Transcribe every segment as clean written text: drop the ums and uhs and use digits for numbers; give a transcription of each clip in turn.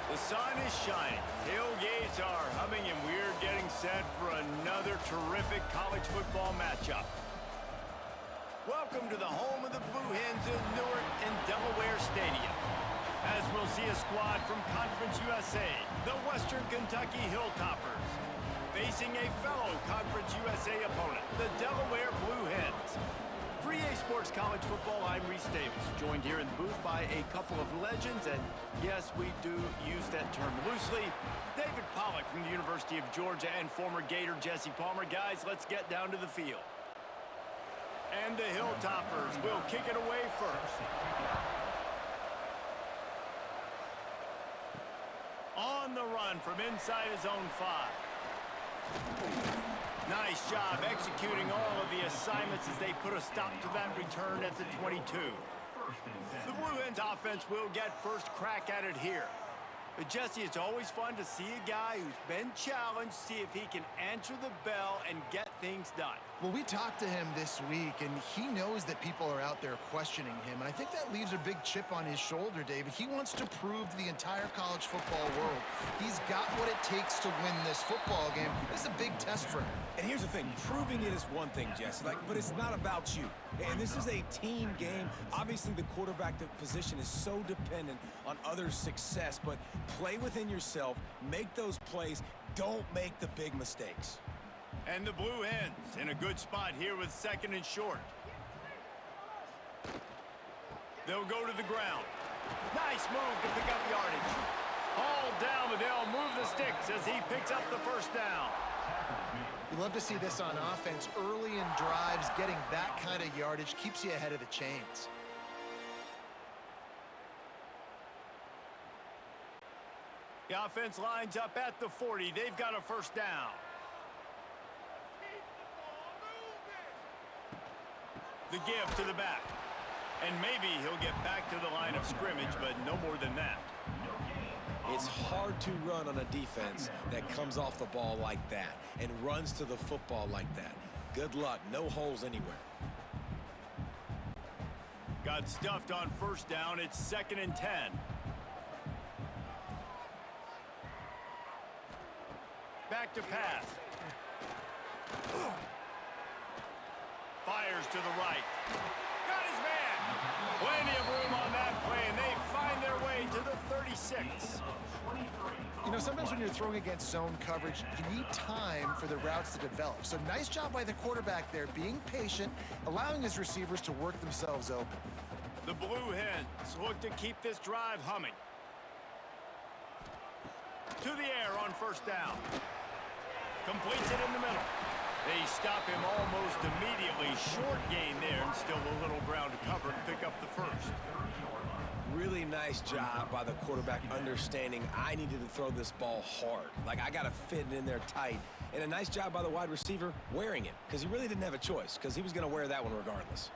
The sun is shining, tailgates are humming, and we're getting set for another terrific college football matchup. Welcome to the home of the Blue Hens in Newark and Delaware Stadium, as we'll see a squad from Conference USA, the Western Kentucky Hilltoppers, facing a fellow Conference USA opponent, the Delaware Blue Hens. For EA Sports College Football, I'm Reese Davis, joined here in the booth by a couple of legends, and yes, we do use that term loosely. David Pollack from the University of Georgia and former Gator Jesse Palmer. Guys, let's get down to the field. And the Hilltoppers will kick it away first. On the run from inside his own 5. Nice job executing all of the assignments as they put a stop to that return at the 22. The Blue Hens offense will get first crack at it here. But Jesse, it's always fun to see a guy who's been challenged, see if he can answer the bell and get things done. Well, we talked to him this week, and he knows that people are out there questioning him. And I think that leaves a big chip on his shoulder, David. He wants to prove to the entire college football world he's got what it takes to win this football game. This is a big test for him. And here's the thing, proving it is one thing, Jesse, but it's not about you. And this is a team game. Obviously, the quarterback position is so dependent on others' success, but play within yourself, make those plays, don't make the big mistakes. And the Blue Hens in a good spot here with 2nd and short. They'll go to the ground. Nice move to pick up yardage. Hauled down, but they'll move the sticks as he picks up the first down. You love to see this on offense. Early in drives, getting that kind of yardage keeps you ahead of the chains. The offense lines up at the 40. They've got a first down. The give to the back. And maybe he'll get back to the line of scrimmage, but no more than that. It's hard to run on a defense that comes off the ball like that and runs to the football like that. Good luck. No holes anywhere. Got stuffed on first down. It's 2nd and 10. Back to pass. Fires to the right. Got his man. Plenty of room on that play, and they find their way to the 36. You know, sometimes when you're throwing against zone coverage, you need time for the routes to develop. So nice job by the quarterback there, being patient, allowing his receivers to work themselves open. The Blue Hens look to keep this drive humming. To the air on first down. Completes it in the middle. They stop him almost immediately. Short gain there, and still a little ground to cover to pick up the first. Really nice job by the quarterback understanding I needed to throw this ball hard. Like, I got to fit it in there tight. And a nice job by the wide receiver wearing it, because he really didn't have a choice, because he was going to wear that one regardless.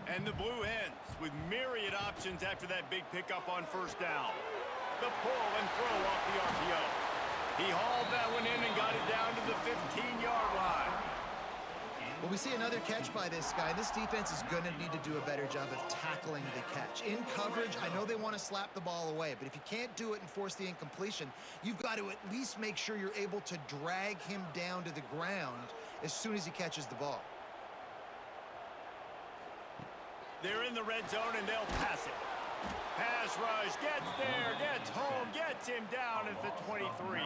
And the Blue Hens with myriad options after that big pickup on first down. The pull and throw off the RPO. He hauled that one in and got it down to the 15-yard line. Well, we see another catch by this guy. This defense is going to need to do a better job of tackling the catch. In coverage, I know they want to slap the ball away, but if you can't do it and force the incompletion, you've got to at least make sure you're able to drag him down to the ground as soon as he catches the ball. They're in the red zone, and they'll pass it. Pass rush, gets there, gets home, gets him down at the 23.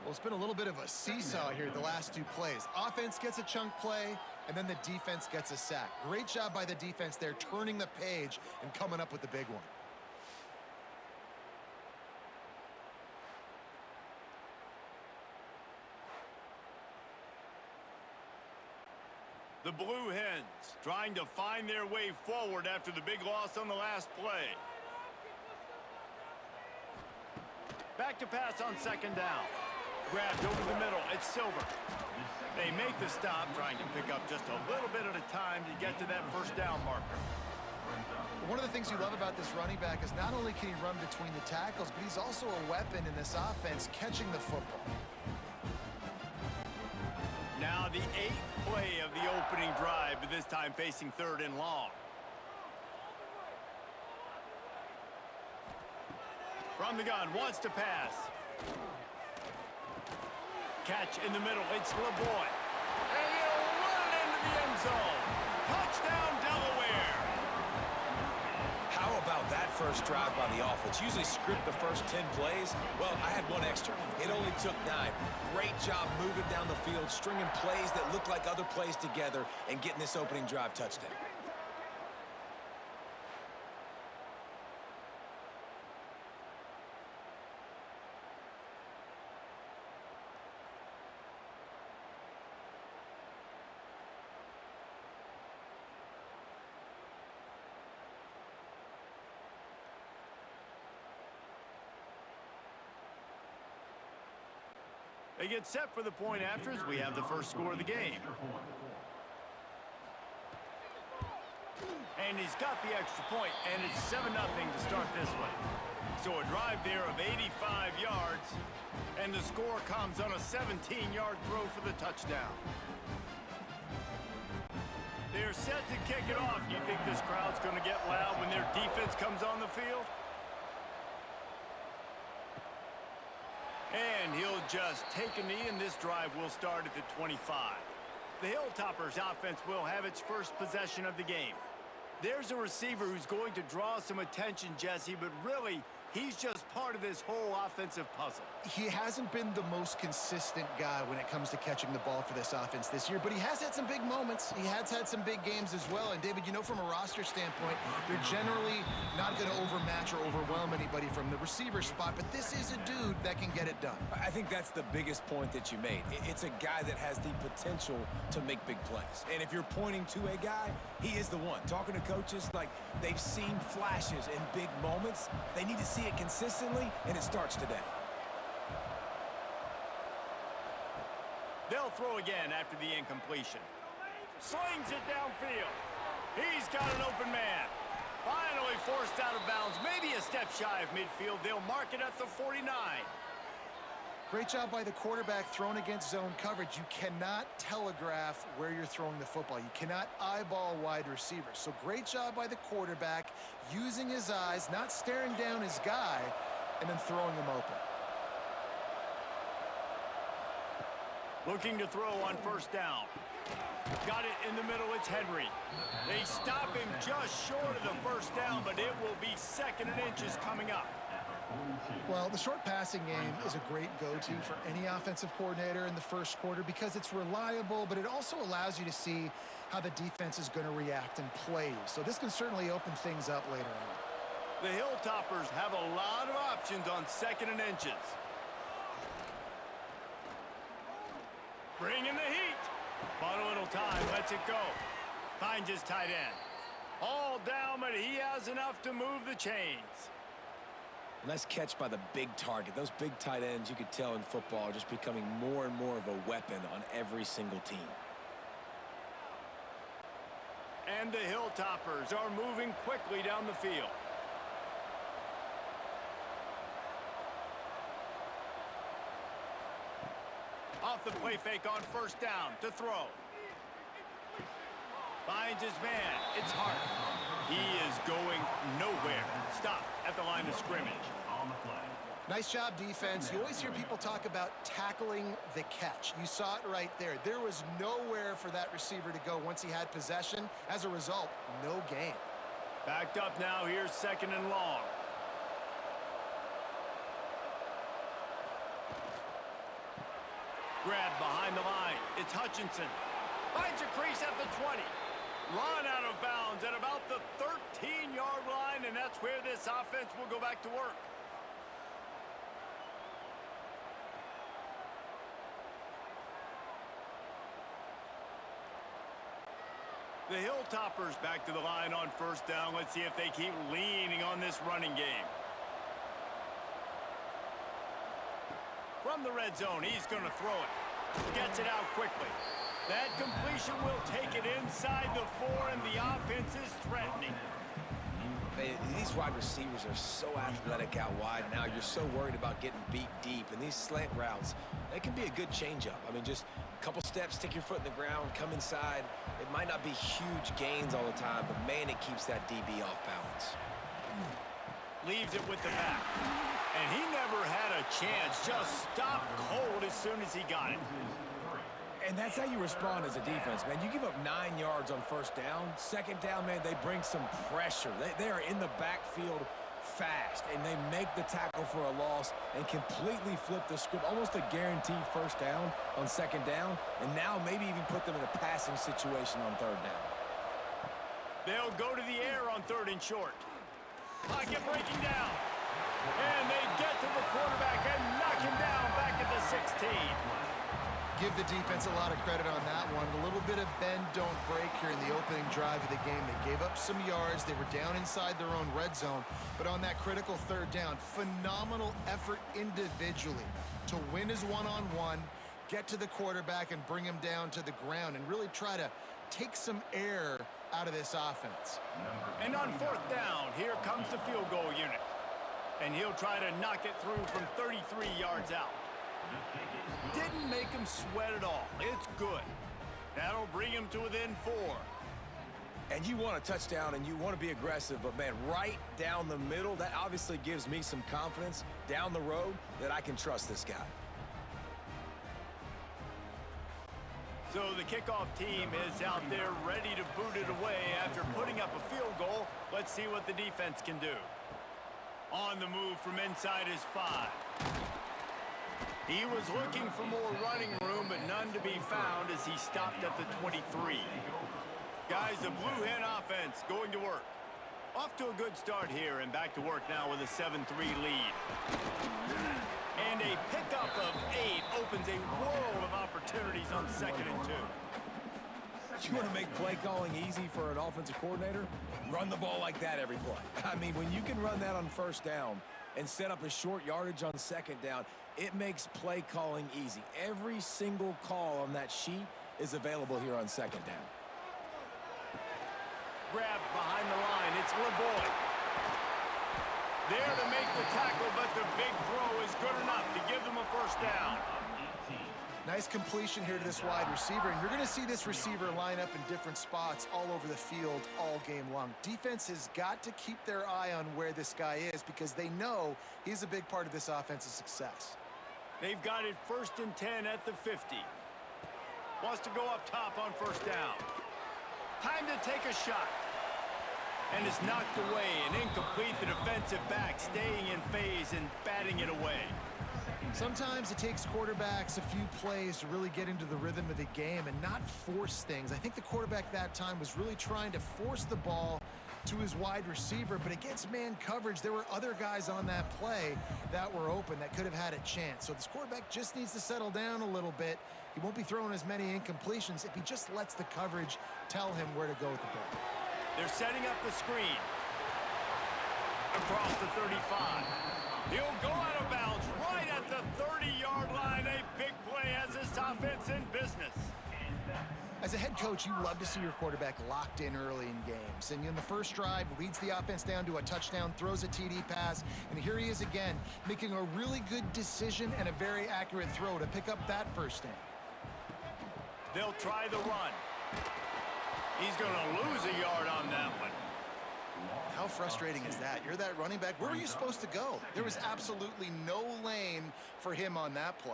Well, it's been a little bit of a seesaw here the last 2 plays. Offense gets a chunk play, and then the defense gets a sack. Great job by the defense there, turning the page and coming up with the big one. The Blue Hens trying to find their way forward after the big loss on the last play. Back to pass on 2nd down. Grabbed over the middle. It's Silver. They make the stop, trying to pick up just a little bit at a time to get to that first down marker. One of the things you love about this running back is not only can he run between the tackles, but he's also a weapon in this offense, catching the football. Now the 8th play of the opening drive, but this time facing 3rd and long. From the gun, wants to pass. Catch in the middle, it's LeBoy. And he'll run it into the end zone. Touchdown, Delaware. How about that first drive by the offense? Usually script the first 10 plays. Well, I had one extra. It only took 9. Great job moving down the field, stringing plays that look like other plays together, and getting this opening drive touchdown. They get set for the point after as we have the first score of the game. And he's got the extra point, and it's 7-0 to start this one. So a drive there of 85 yards, and the score comes on a 17-yard throw for the touchdown. They're set to kick it off. You think this crowd's going to get loud when their defense comes on the field? And he'll just take a knee, and this drive will start at the 25. The Hilltoppers offense will have its first possession of the game. There's a receiver who's going to draw some attention, Jesse, but really, he's just part of this whole offensive puzzle. He hasn't been the most consistent guy when it comes to catching the ball for this offense this year, but he has had some big moments. He has had some big games as well. And, David, you know, from a roster standpoint, they're generally not going to overmatch or overwhelm anybody from the receiver spot, but this is a dude that can get it done. I think that's the biggest point that you made. It's a guy that has the potential to make big plays. And if you're pointing to a guy, he is the one. Talking to coaches, like, they've seen flashes in big moments. They need to see it consistently, and it starts today. They'll throw again after the incompletion. Slings it downfield. He's got an open man. Finally forced out of bounds, maybe a step shy of midfield. They'll mark it at the 49. Great job by the quarterback thrown against zone coverage. You cannot telegraph where you're throwing the football. You cannot eyeball wide receivers. So great job by the quarterback using his eyes, not staring down his guy, and then throwing him open. Looking to throw on first down. Got it in the middle, it's Henry. They stop him just short of the first down, but it will be 2nd and inches coming up. Well, the short passing game is a great go-to for any offensive coordinator in the first quarter because it's reliable, but it also allows you to see how the defense is going to react and play. So this can certainly open things up later on. The Hilltoppers have a lot of options on 2nd and inches. Bringing the heat. But a little time, lets it go. Finds his tight end. All down, but he has enough to move the chains. Nice catch by the big target. Those big tight ends, you could tell in football, are just becoming more and more of a weapon on every single team. And the Hilltoppers are moving quickly down the field. Off the play fake on first down to throw. Finds his man. It's Hart. He is going nowhere. Stop at the line of scrimmage. Nice job, defense. You always hear people talk about tackling the catch. You saw it right there. There was nowhere for that receiver to go once he had possession. As a result, no gain. Backed up now. Here's 2nd and long. Grab behind the line. It's Hutchinson. Finds a crease at the 20. Run out of bounds at about the 13-yard line, and that's where this offense will go back to work. The Hilltoppers back to the line on first down. Let's see if they keep leaning on this running game. From the red zone, he's going to throw it. Gets it out quickly. That completion will take it inside the 4, and the offense is threatening. These wide receivers are so athletic out wide now. You're so worried about getting beat deep. And these slant routes, they can be a good changeup. I mean, just a couple steps, stick your foot in the ground, come inside. It might not be huge gains all the time, but, man, it keeps that DB off balance. leaves it with the back. And he never had a chance, just stopped cold as soon as he got it. And that's how you respond as a defense, man. You give up 9 yards on first down. Second down, man, they bring some pressure. They are in the backfield fast, and they make the tackle for a loss and completely flip the script, almost a guaranteed first down on second down, and now maybe even put them in a passing situation on third down. They'll go to the air on 3rd and short. Pocket breaking down. And they get to the quarterback and knock him down back at the 16. Give the defense a lot of credit on that one. A little bit of bend, don't break here in the opening drive of the game. They gave up some yards. They were down inside their own red zone. But on that critical third down, phenomenal effort individually to win his one-on-one, get to the quarterback and bring him down to the ground and really try to take some air out of this offense. And on 4th down, here comes the field goal unit. And he'll try to knock it through from 33 yards out. Didn't make him sweat at all. It's good. That'll bring him to within 4. And you want a touchdown and you want to be aggressive, but man, right down the middle, that obviously gives me some confidence down the road that I can trust this guy. So the kickoff team is out there ready to boot it away after putting up a field goal. Let's see what the defense can do. On the move from inside his 5. He was looking for more running room, but none to be found as he stopped at the 23. Guys, the Blue Hen offense going to work. Off to a good start here and back to work now with a 7-3 lead. And a pickup of 8 opens a world of opportunities on 2nd and 2. You want to make play calling easy for an offensive coordinator? Run the ball like that every play. I mean, when you can run that on first down and set up a short yardage on second down, it makes play calling easy. Every single call on that sheet is available here on second down. Grab behind the line. It's LeBoy. There to make the tackle, but the big throw is good enough to give them a first down. Nice completion here to this wide receiver, and you're going to see this receiver line up in different spots all over the field all game long. Defense has got to keep their eye on where this guy is because they know he's a big part of this offense's success. They've got it 1st and 10 at the 50. Wants to go up top on first down. Time to take a shot. And it's knocked away and incomplete. The defensive back staying in phase and batting it away. Sometimes it takes quarterbacks a few plays to really get into the rhythm of the game and not force things. I think the quarterback that time was really trying to force the ball to his wide receiver, but against man coverage, there were other guys on that play that were open that could have had a chance. So this quarterback just needs to settle down a little bit. He won't be throwing as many incompletions if he just lets the coverage tell him where to go with the ball. They're setting up the screen. Across the 35. He'll go out of bounds right at the 30-yard line. A big play has this offense in business. As a head coach, you love to see your quarterback locked in early in games. And in the first drive, leads the offense down to a touchdown, throws a TD pass, and here he is again, making a really good decision and a very accurate throw to pick up that first down. They'll try the run. He's going to lose a yard on that one. How frustrating is that? You're that running back. Where were you supposed to go? There was absolutely no lane for him on that play.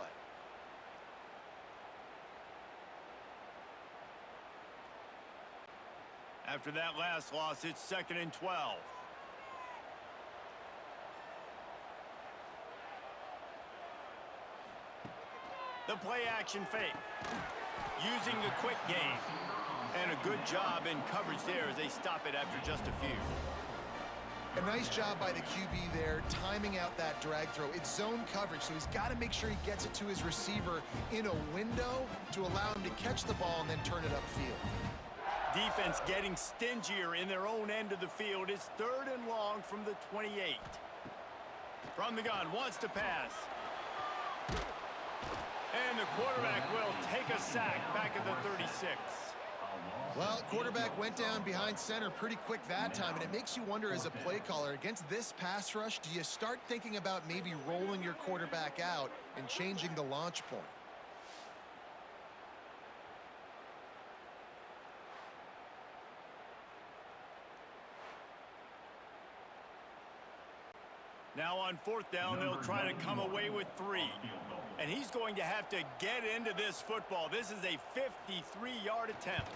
After that last loss, it's 2nd and 12. The play action fake. Using the quick game. And a good job in coverage there as they stop it after just a few. A nice job by the QB there, timing out that drag throw. It's zone coverage, so he's got to make sure he gets it to his receiver in a window to allow him to catch the ball and then turn it upfield. Defense getting stingier in their own end of the field. It's 3rd and long from the 28. From the gun, wants to pass. And the quarterback will take a sack back at the 36. Well, quarterback went down behind center pretty quick that time, and it makes you wonder as a play caller, against this pass rush, do you start thinking about maybe rolling your quarterback out and changing the launch point? Now on fourth down, they'll try to come away with 3. And he's going to have to get into this football. This is a 53-yard attempt.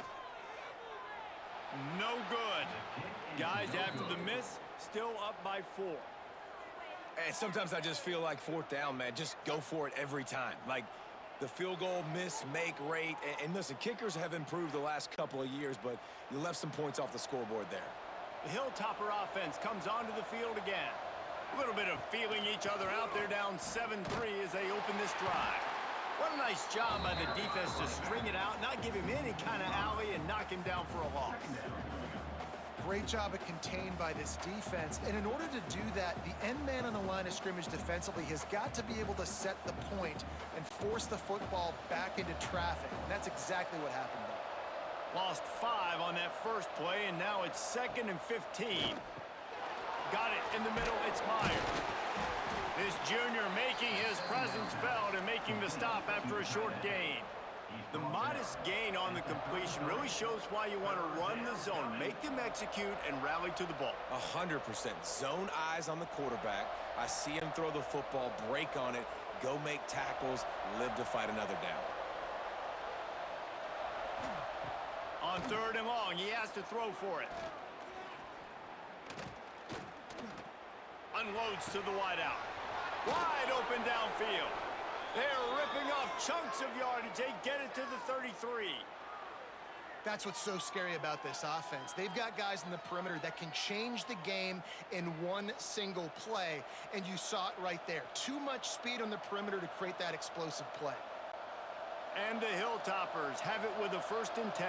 No good. Guys, after the miss, still up by 4. And sometimes I just feel like fourth down, man, just go for it every time. Like the field goal miss, make rate. And listen, kickers have improved the last couple of years, but you left some points off the scoreboard there. The Hilltopper offense comes onto the field again. A little bit of feeling each other out there, down 7-3 as they open this drive. What a nice job by the defense to string it out, not give him any kind of alley, and knock him down for a loss. Great job of contained by this defense. And in order to do that, the end man on the line of scrimmage defensively has got to be able to set the point and force the football back into traffic. And that's exactly what happened there. Lost 5 on that first play, and now it's 2nd and 15. Got it in the middle, it's Myers. This junior making his presence felt and making the stop after a short gain. The modest gain on the completion really shows why you want to run the zone, make them execute, and rally to the ball. 100%. Zone eyes on the quarterback. I see him throw the football, break on it, go make tackles, live to fight another down. On 3rd and long, he has to throw for it. Unloads to the wideout. Wide open downfield. They're ripping off chunks of yardage. They get it to the 33. That's what's so scary about this offense. They've got guys in the perimeter that can change the game in one single play, and you saw it right there. Too much speed on the perimeter to create that explosive play. And the Hilltoppers have it with a 1st and 10.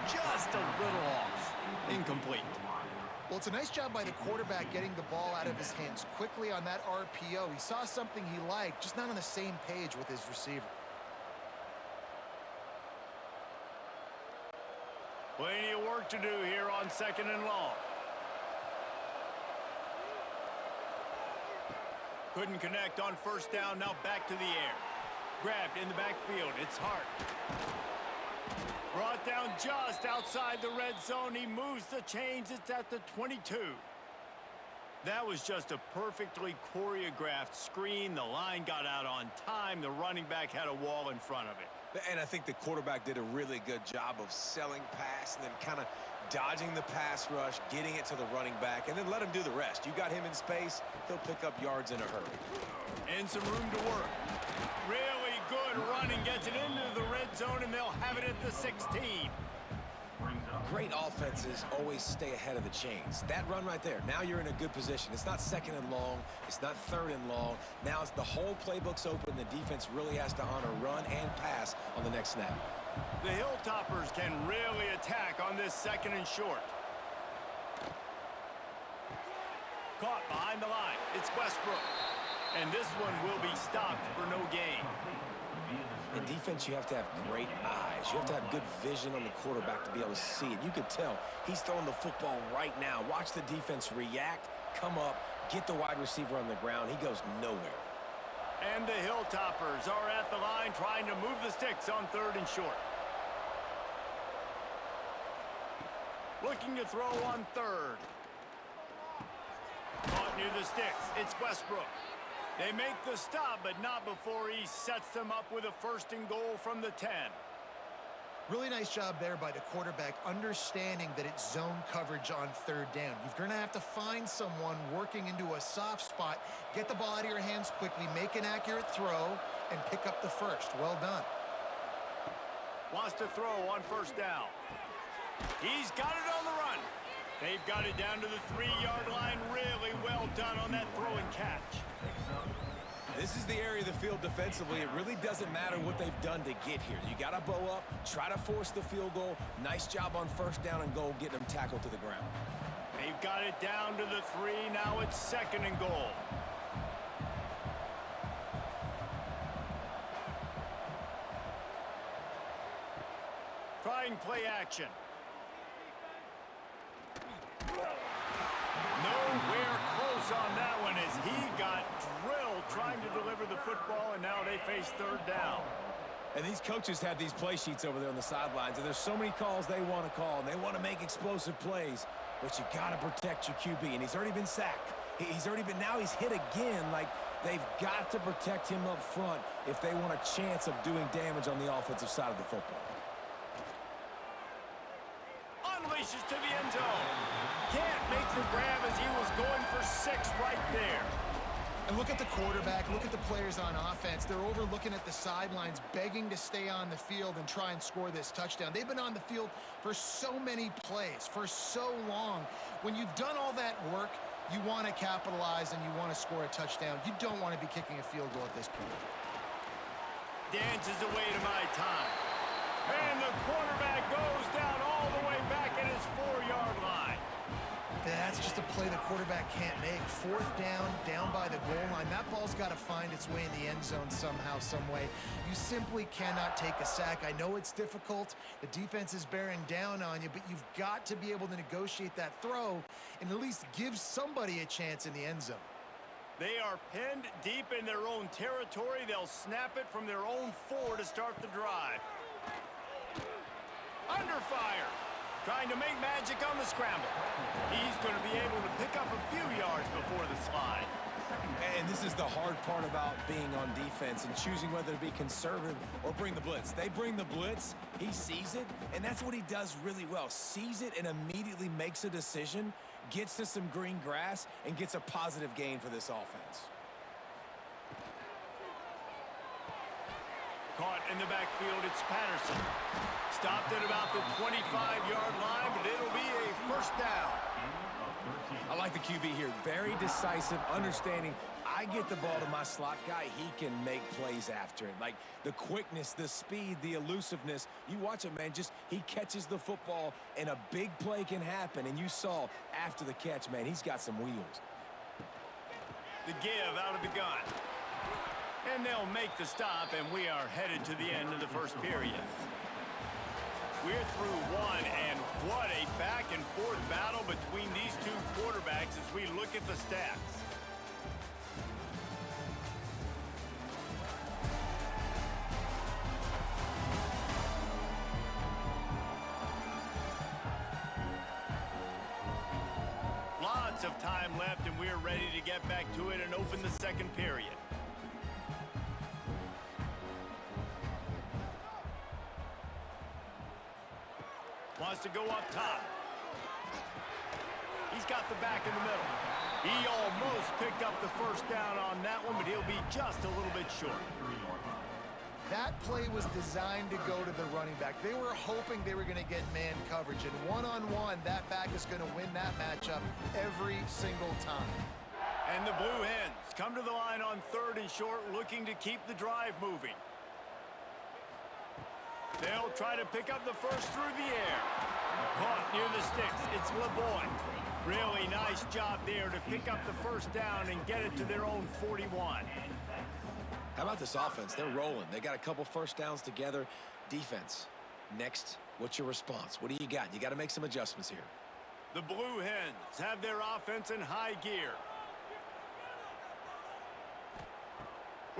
Just a little off. Incomplete. Well, it's a nice job by the quarterback getting the ball out of his hands quickly on that RPO. He saw something he liked, just not on the same page with his receiver. Plenty of work to do here on 2nd and long. Couldn't connect on 1st down, now back to the air. Grabbed in the backfield, it's Hart. Brought down just outside the red zone. He moves the chains. It's at the 22. That was just a perfectly choreographed screen. The line got out on time. The running back had a wall in front of it. And I think the quarterback did a really good job of selling pass and then kind of dodging the pass rush, getting it to the running back, and then let him do the rest. You got him in space, he'll pick up yards in a hurry. And some room to work. Really good running, gets it into the red zone, and they'll have it at the 16. Great offenses always stay ahead of the chains. That run right there, now you're in a good position. It's not 2nd and long, it's not 3rd and long. Now it's the whole playbook's open. The defense really has to honor run and pass on the next snap. The Hilltoppers can really attack on this 2nd and short. Caught behind the line. It's Westbrook. And this one will be stopped for no gain. In defense, you have to have great eyes. You have to have good vision on the quarterback to be able to see it. You could tell he's throwing the football right now. Watch the defense react, come up, get the wide receiver on the ground. He goes nowhere. And the Hilltoppers are at the line trying to move the sticks on 3rd and short. Looking to throw on 3rd. Caught near the sticks. It's Westbrook. They make the stop, but not before he sets them up with a 1st and goal from the 10. Really nice job there by the quarterback, understanding that it's zone coverage on 3rd down. You're going to have to find someone working into a soft spot, get the ball out of your hands quickly, make an accurate throw, and pick up the 1st. Well done. Wants to throw on 1st down. He's got it on the run. They've got it down to the 3-yard line. Really well done on that throw and catch. This is the area of the field defensively. It really doesn't matter what they've done to get here. You got to bow up, try to force the field goal. Nice job on 1st down and goal, getting them tackled to the ground. They've got it down to the 3. Now it's 2nd and goal. Trying play action. Nowhere close on that one as he got drilled trying to deliver the football, and now they face 3rd down. And these coaches have these play sheets over there on the sidelines, and there's so many calls they want to call, and they want to make explosive plays. But you got to protect your QB, and he's already been sacked. Now he's hit again. Like, they've got to protect him up front if they want a chance of doing damage on the offensive side of the football. Unleashes to the end zone. Can't make the grab as he was going for 6 right there. And look at the quarterback, look at the players on offense. They're overlooking at the sidelines, begging to stay on the field and try and score this touchdown. They've been on the field for so many plays, for so long. When you've done all that work, you want to capitalize and you want to score a touchdown. You don't want to be kicking a field goal at this point. Dances away to my time. And the quarterback goes down all the way back at his 4-yard line. That's just a play the quarterback can't make. 4th down by the goal line. That ball's got to find its way in the end zone somehow, some way. You simply cannot take a sack. I know it's difficult. The defense is bearing down on you, but you've got to be able to negotiate that throw and at least give somebody a chance in the end zone. They are pinned deep in their own territory. They'll snap it from their own 4 to start the drive. Under fire. Trying to make magic on the scramble. He's going to be able to pick up a few yards before the slide. And this is the hard part about being on defense and choosing whether to be conservative or bring the blitz. They bring the blitz, he sees it, and that's what he does really well. Sees it and immediately makes a decision, gets to some green grass, and gets a positive gain for this offense. Caught in the backfield, it's Patterson. Stopped at about the 25-yard line, but it'll be a first down. I like the QB here. Very decisive, understanding I get the ball to my slot guy, he can make plays after it. Like the quickness, the speed, the elusiveness. You watch it, man, just he catches the football and a big play can happen. And you saw after the catch, man, he's got some wheels. The give out of the gun. And they'll make the stop, and we are headed to the end of the first period. We're through 1, and what a back-and-forth battle between these two quarterbacks as we look at the stats. Lots of time left, and we're ready to get back to it and open the second period. Wants to go up top. He's got the back in the middle. He almost picked up the first down on that one, but he'll be just a little bit short. That play was designed to go to the running back. They were hoping they were going to get man coverage, and one-on-one, that back is going to win that matchup every single time. And the Blue Hens come to the line on 3rd and short, looking to keep the drive moving. They'll try to pick up the first through the air. Caught near the sticks. It's LeBoy. Really nice job there to pick up the first down and get it to their own 41. How about this offense? They're rolling. They got a couple first downs together. Defense. Next, what's your response? What do you got? You got to make some adjustments here. The Blue Hens have their offense in high gear.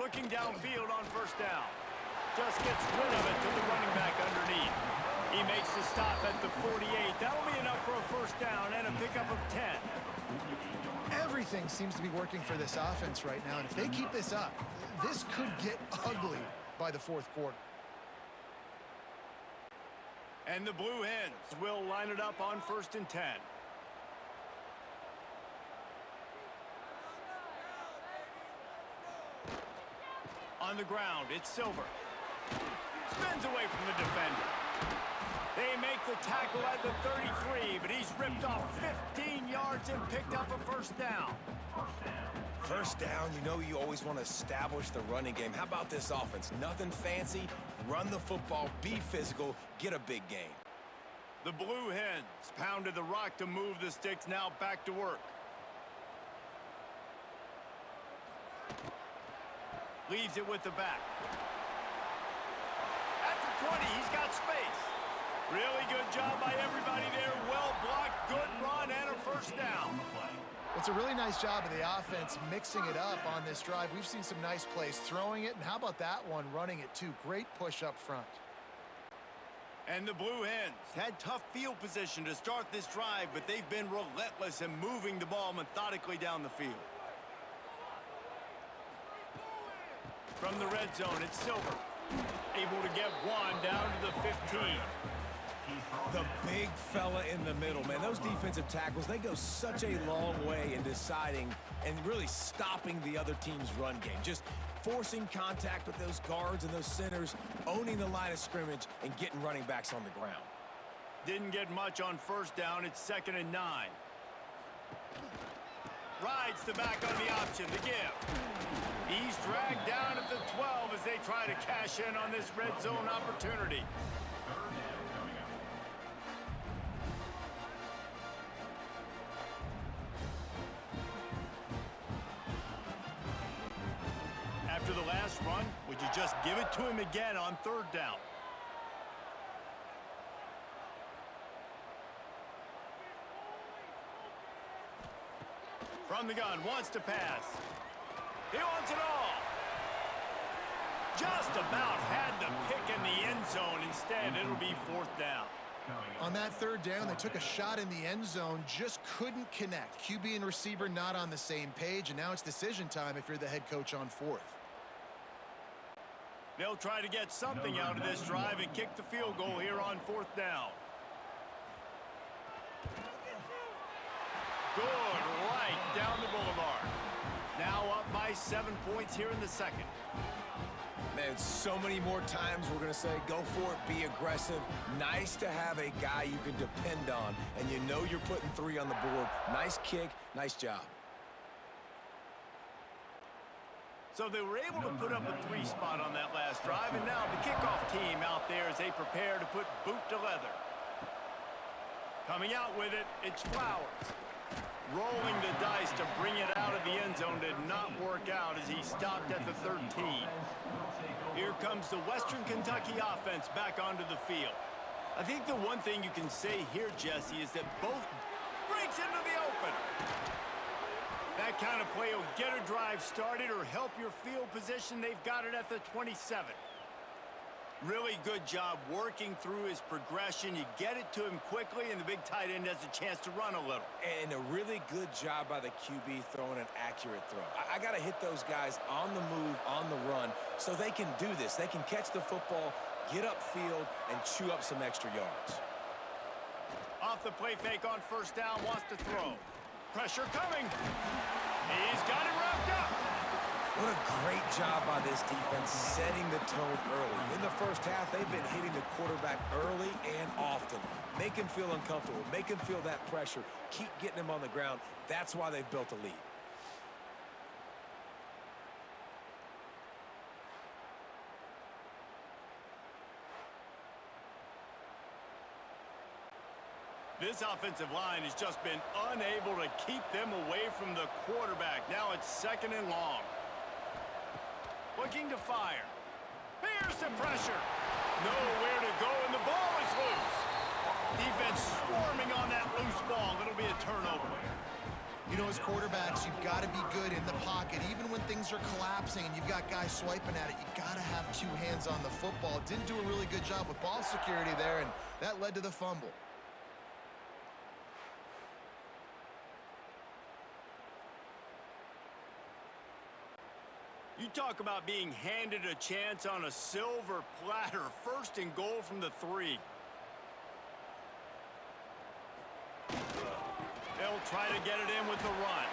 Looking downfield on first down. Just gets rid of it to the running back underneath. He makes the stop at the 48. That'll be enough for a first down and a pickup of 10. Everything seems to be working for this offense right now, and if they keep this up, this could get ugly by the 4th quarter. And the Blue Hens will line it up on 1st and 10. On the ground, it's Silver. Spins away from the defender. They make the tackle at the 33, but he's ripped off 15 yards and picked up a first down. First down, you know you always want to establish the running game. How about this offense? Nothing fancy. Run the football, be physical, get a big gain. The Blue Hens pounded the rock to move the sticks, now back to work. Leaves it with the back. At the 20, he's got space. Really good job by everybody there. Well blocked, good run, and a first down. It's a really nice job of the offense mixing it up on this drive. We've seen some nice plays throwing it, and how about that one running it too? Great push up front. And the Blue Hens had tough field position to start this drive, but they've been relentless in moving the ball methodically down the field. From the red zone, it's Silver. Able to get one down to the 15. The big fella in the middle, man. Those defensive tackles, they go such a long way in deciding and really stopping the other team's run game. Just forcing contact with those guards and those centers, owning the line of scrimmage, and getting running backs on the ground. Didn't get much on first down. It's 2nd and 9. Rides the back on the option, the give. He's dragged down at the 12 as they try to cash in on this red zone opportunity. After the last run, would you just give it to him again on 3rd down? From the gun, wants to pass. He wants it all. Just about had the pick in the end zone. Instead, it'll be 4th down. On that 3rd down, they took a shot in the end zone, just couldn't connect. QB and receiver not on the same page, and now it's decision time if you're the head coach on 4th. They'll try to get something out of this drive and kick the field goal here on 4th down. Good, right down the boulevard. Now up by 7 points here in the 2nd. Man, so many more times we're going to say, go for it, be aggressive. Nice to have a guy you can depend on, and you know you're putting 3 on the board. Nice kick, nice job. So they were able to put up a 3 spot on that last drive, and now the kickoff team out there as they prepare to put boot to leather. Coming out with it, it's Flowers. Rolling the dice to bring it out of the end zone did not work out as he stopped at the 13. Here comes the Western Kentucky offense back onto the field. I think the one thing you can say here, Jesse, is that both breaks into the open. That kind of play will get a drive started or help your field position. They've got it at the 27. Really good job working through his progression. You get it to him quickly, and the big tight end has a chance to run a little. And a really good job by the QB throwing an accurate throw. I got to hit those guys on the move, on the run, so they can do this. They can catch the football, get upfield, and chew up some extra yards. Off the play fake on 1st down, wants to throw. Pressure coming. He's got it wrapped up. What a great job by this defense setting the tone early. In the first half, they've been hitting the quarterback early and often. Make him feel uncomfortable. Make him feel that pressure. Keep getting him on the ground. That's why they've built a lead. This offensive line has just been unable to keep them away from the quarterback. Now it's 2nd and long. Looking to fire. Here's the pressure. Nowhere to go, and the ball is loose. Defense swarming on that loose ball. It'll be a turnover. You know, as quarterbacks, you've got to be good in the pocket. Even when things are collapsing and you've got guys swiping at it, you've got to have 2 hands on the football. Didn't do a really good job with ball security there, and that led to the fumble. You talk about being handed a chance on a silver platter. 1st and goal from the 3. They'll try to get it in with the run.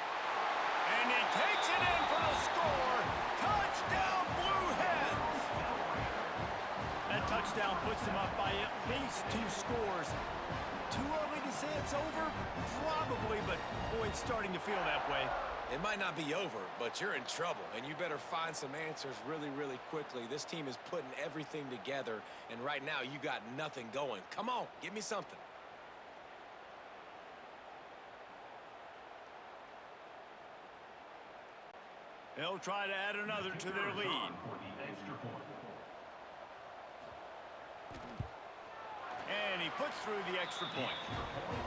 And he takes it in for the score. Touchdown, Blue Hens! That touchdown puts them up by at least 2 scores. Too early to say it's over? Probably, but boy, it's starting to feel that way. It might not be over, but you're in trouble, and you better find some answers really, really quickly. This team is putting everything together, and right now you got nothing going. Come on, give me something. They'll try to add another to their lead. And he puts through the extra point.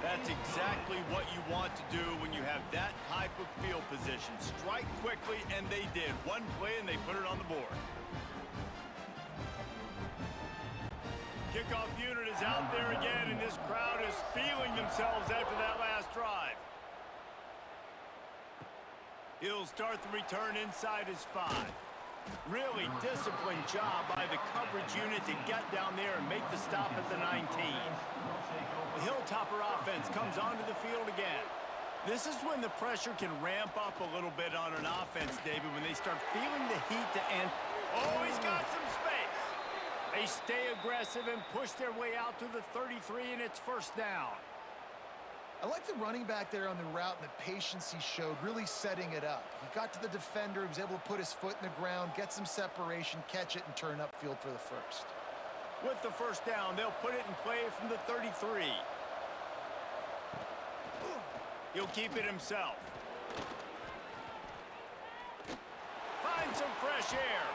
That's exactly what you want to do when you have that type of field position. Strike quickly, and they did. One play, and they put it on the board. Kickoff unit is out there again, and this crowd is feeling themselves after that last drive. He'll start the return inside his 5. Really disciplined job by the coverage unit to get down there and make the stop at the 19. The Hilltopper offense comes onto the field again. This is when the pressure can ramp up a little bit on an offense, David, when they start feeling the heat to end. Oh, he's got some space. They stay aggressive and push their way out to the 33, and it's first down. I like the running back there on the route and the patience he showed, really setting it up. He got to the defender, he was able to put his foot in the ground, get some separation, catch it, and turn upfield for the first. With the first down, they'll put it in play from the 33. He'll keep it himself. Finds some fresh air.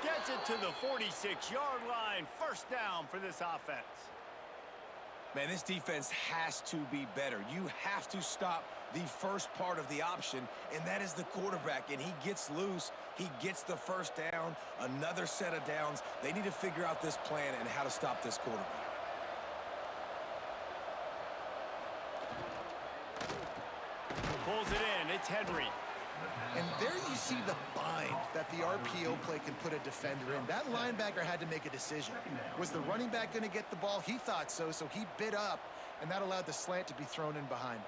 Gets it to the 46-yard line. First down for this offense. Man, this defense has to be better. You have to stop the first part of the option, and that is the quarterback. And he gets loose. He gets the first down, another set of downs. They need to figure out this plan and how to stop this quarterback. Pulls it in. It's Henry. And there you see the bind that the RPO play can put a defender in. That linebacker had to make a decision. Was the running back going to get the ball? He thought so, so he bit up, and that allowed the slant to be thrown in behind.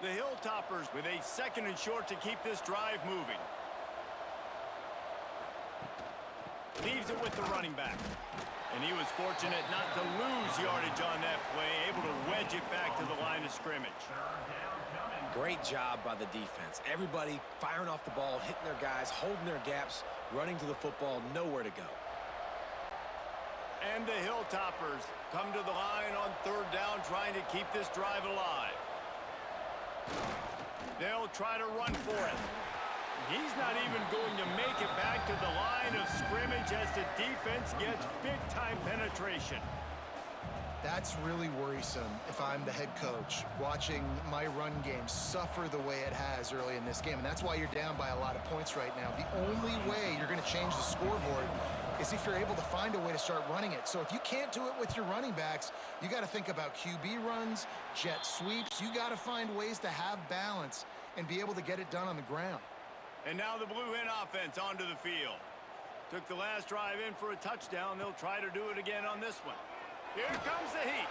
The Hilltoppers with a 2nd and short to keep this drive moving. Leaves it with the running back. And he was fortunate not to lose yardage on that play, able to wedge it back to the line of scrimmage. Great job by the defense. Everybody firing off the ball, hitting their guys, holding their gaps, running to the football, nowhere to go. And the Hilltoppers come to the line on 3rd down, trying to keep this drive alive. They'll try to run for it. He's not even going to make it back to the line of scrimmage as the defense gets big-time penetration. That's really worrisome if I'm the head coach, watching my run game suffer the way it has early in this game. And that's why you're down by a lot of points right now. The only way you're going to change the scoreboard is if you're able to find a way to start running it. So if you can't do it with your running backs, you got to think about QB runs, jet sweeps. You got to find ways to have balance and be able to get it done on the ground. And now the Blue Hen offense onto the field. Took the last drive in for a touchdown. They'll try to do it again on this one. Here comes the heat.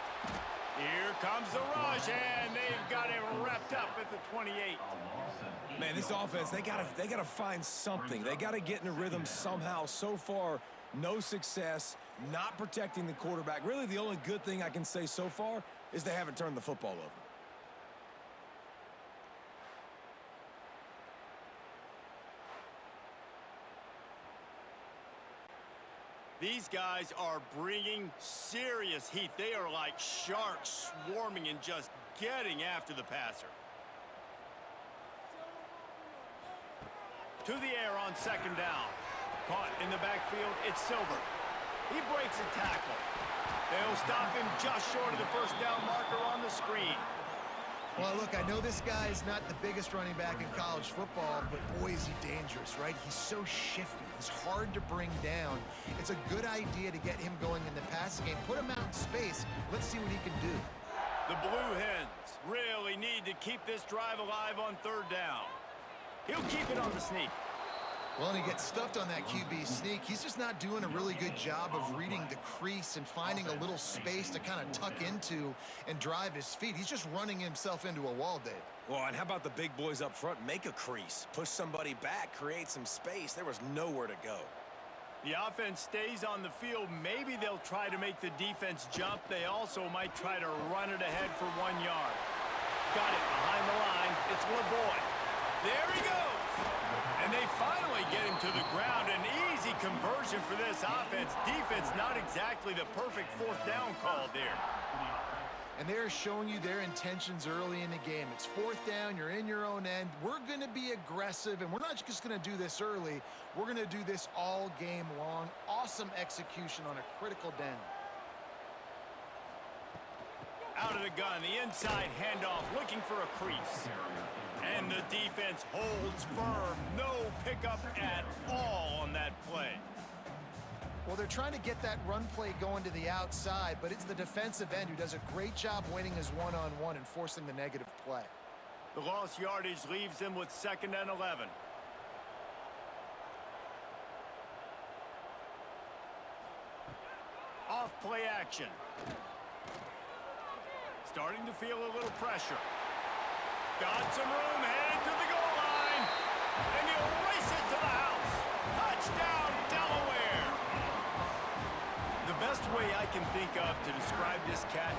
Here comes the rush, and they've got it wrapped up at the 28. Man, this offense, they gotta find something. They gotta get in a rhythm somehow. So far, no success, not protecting the quarterback. Really, the only good thing I can say so far is they haven't turned the football over. These guys are bringing serious heat. They are like sharks swarming and just getting after the passer. To the air on 2nd down. Caught in the backfield, it's Silver. He breaks a tackle. They'll stop him just short of the first down marker on the screen. Well, look, I know this guy is not the biggest running back in college football, but boy, is he dangerous, right? He's so shifty. He's hard to bring down. It's a good idea to get him going in the passing game. Put him out in space. Let's see what he can do. The Blue Hens really need to keep this drive alive on 3rd down. He'll keep it on the sneak. Well, and he gets stuffed on that QB sneak. He's just not doing a really good job of reading the crease and finding a little space to kind of tuck into and drive his feet. He's just running himself into a wall, Dave. Well, and how about the big boys up front? Make a crease, push somebody back, create some space. There was nowhere to go. The offense stays on the field. Maybe they'll try to make the defense jump. They also might try to run it ahead for 1 yard. Got it behind the line. It's LeBoy. There he goes. And they finally get him to the ground. An easy conversion for this offense. Defense not exactly the perfect 4th down call there. And they're showing you their intentions early in the game. It's fourth down, you're in your own end. We're going to be aggressive, and we're not just going to do this early. We're going to do this all game long. Awesome execution on a critical down. Out of the gun, the inside handoff, looking for a crease. And the defense holds firm. No pickup at all on that play. Well, they're trying to get that run play going to the outside, but it's the defensive end who does a great job winning his one-on-one and forcing the negative play. The lost yardage leaves them with 2nd and 11. Off play action. Starting to feel a little pressure. Got some room, headed to the goal line. And he'll race it to the house. Touchdown, Delaware. The best way I can think of to describe this cat,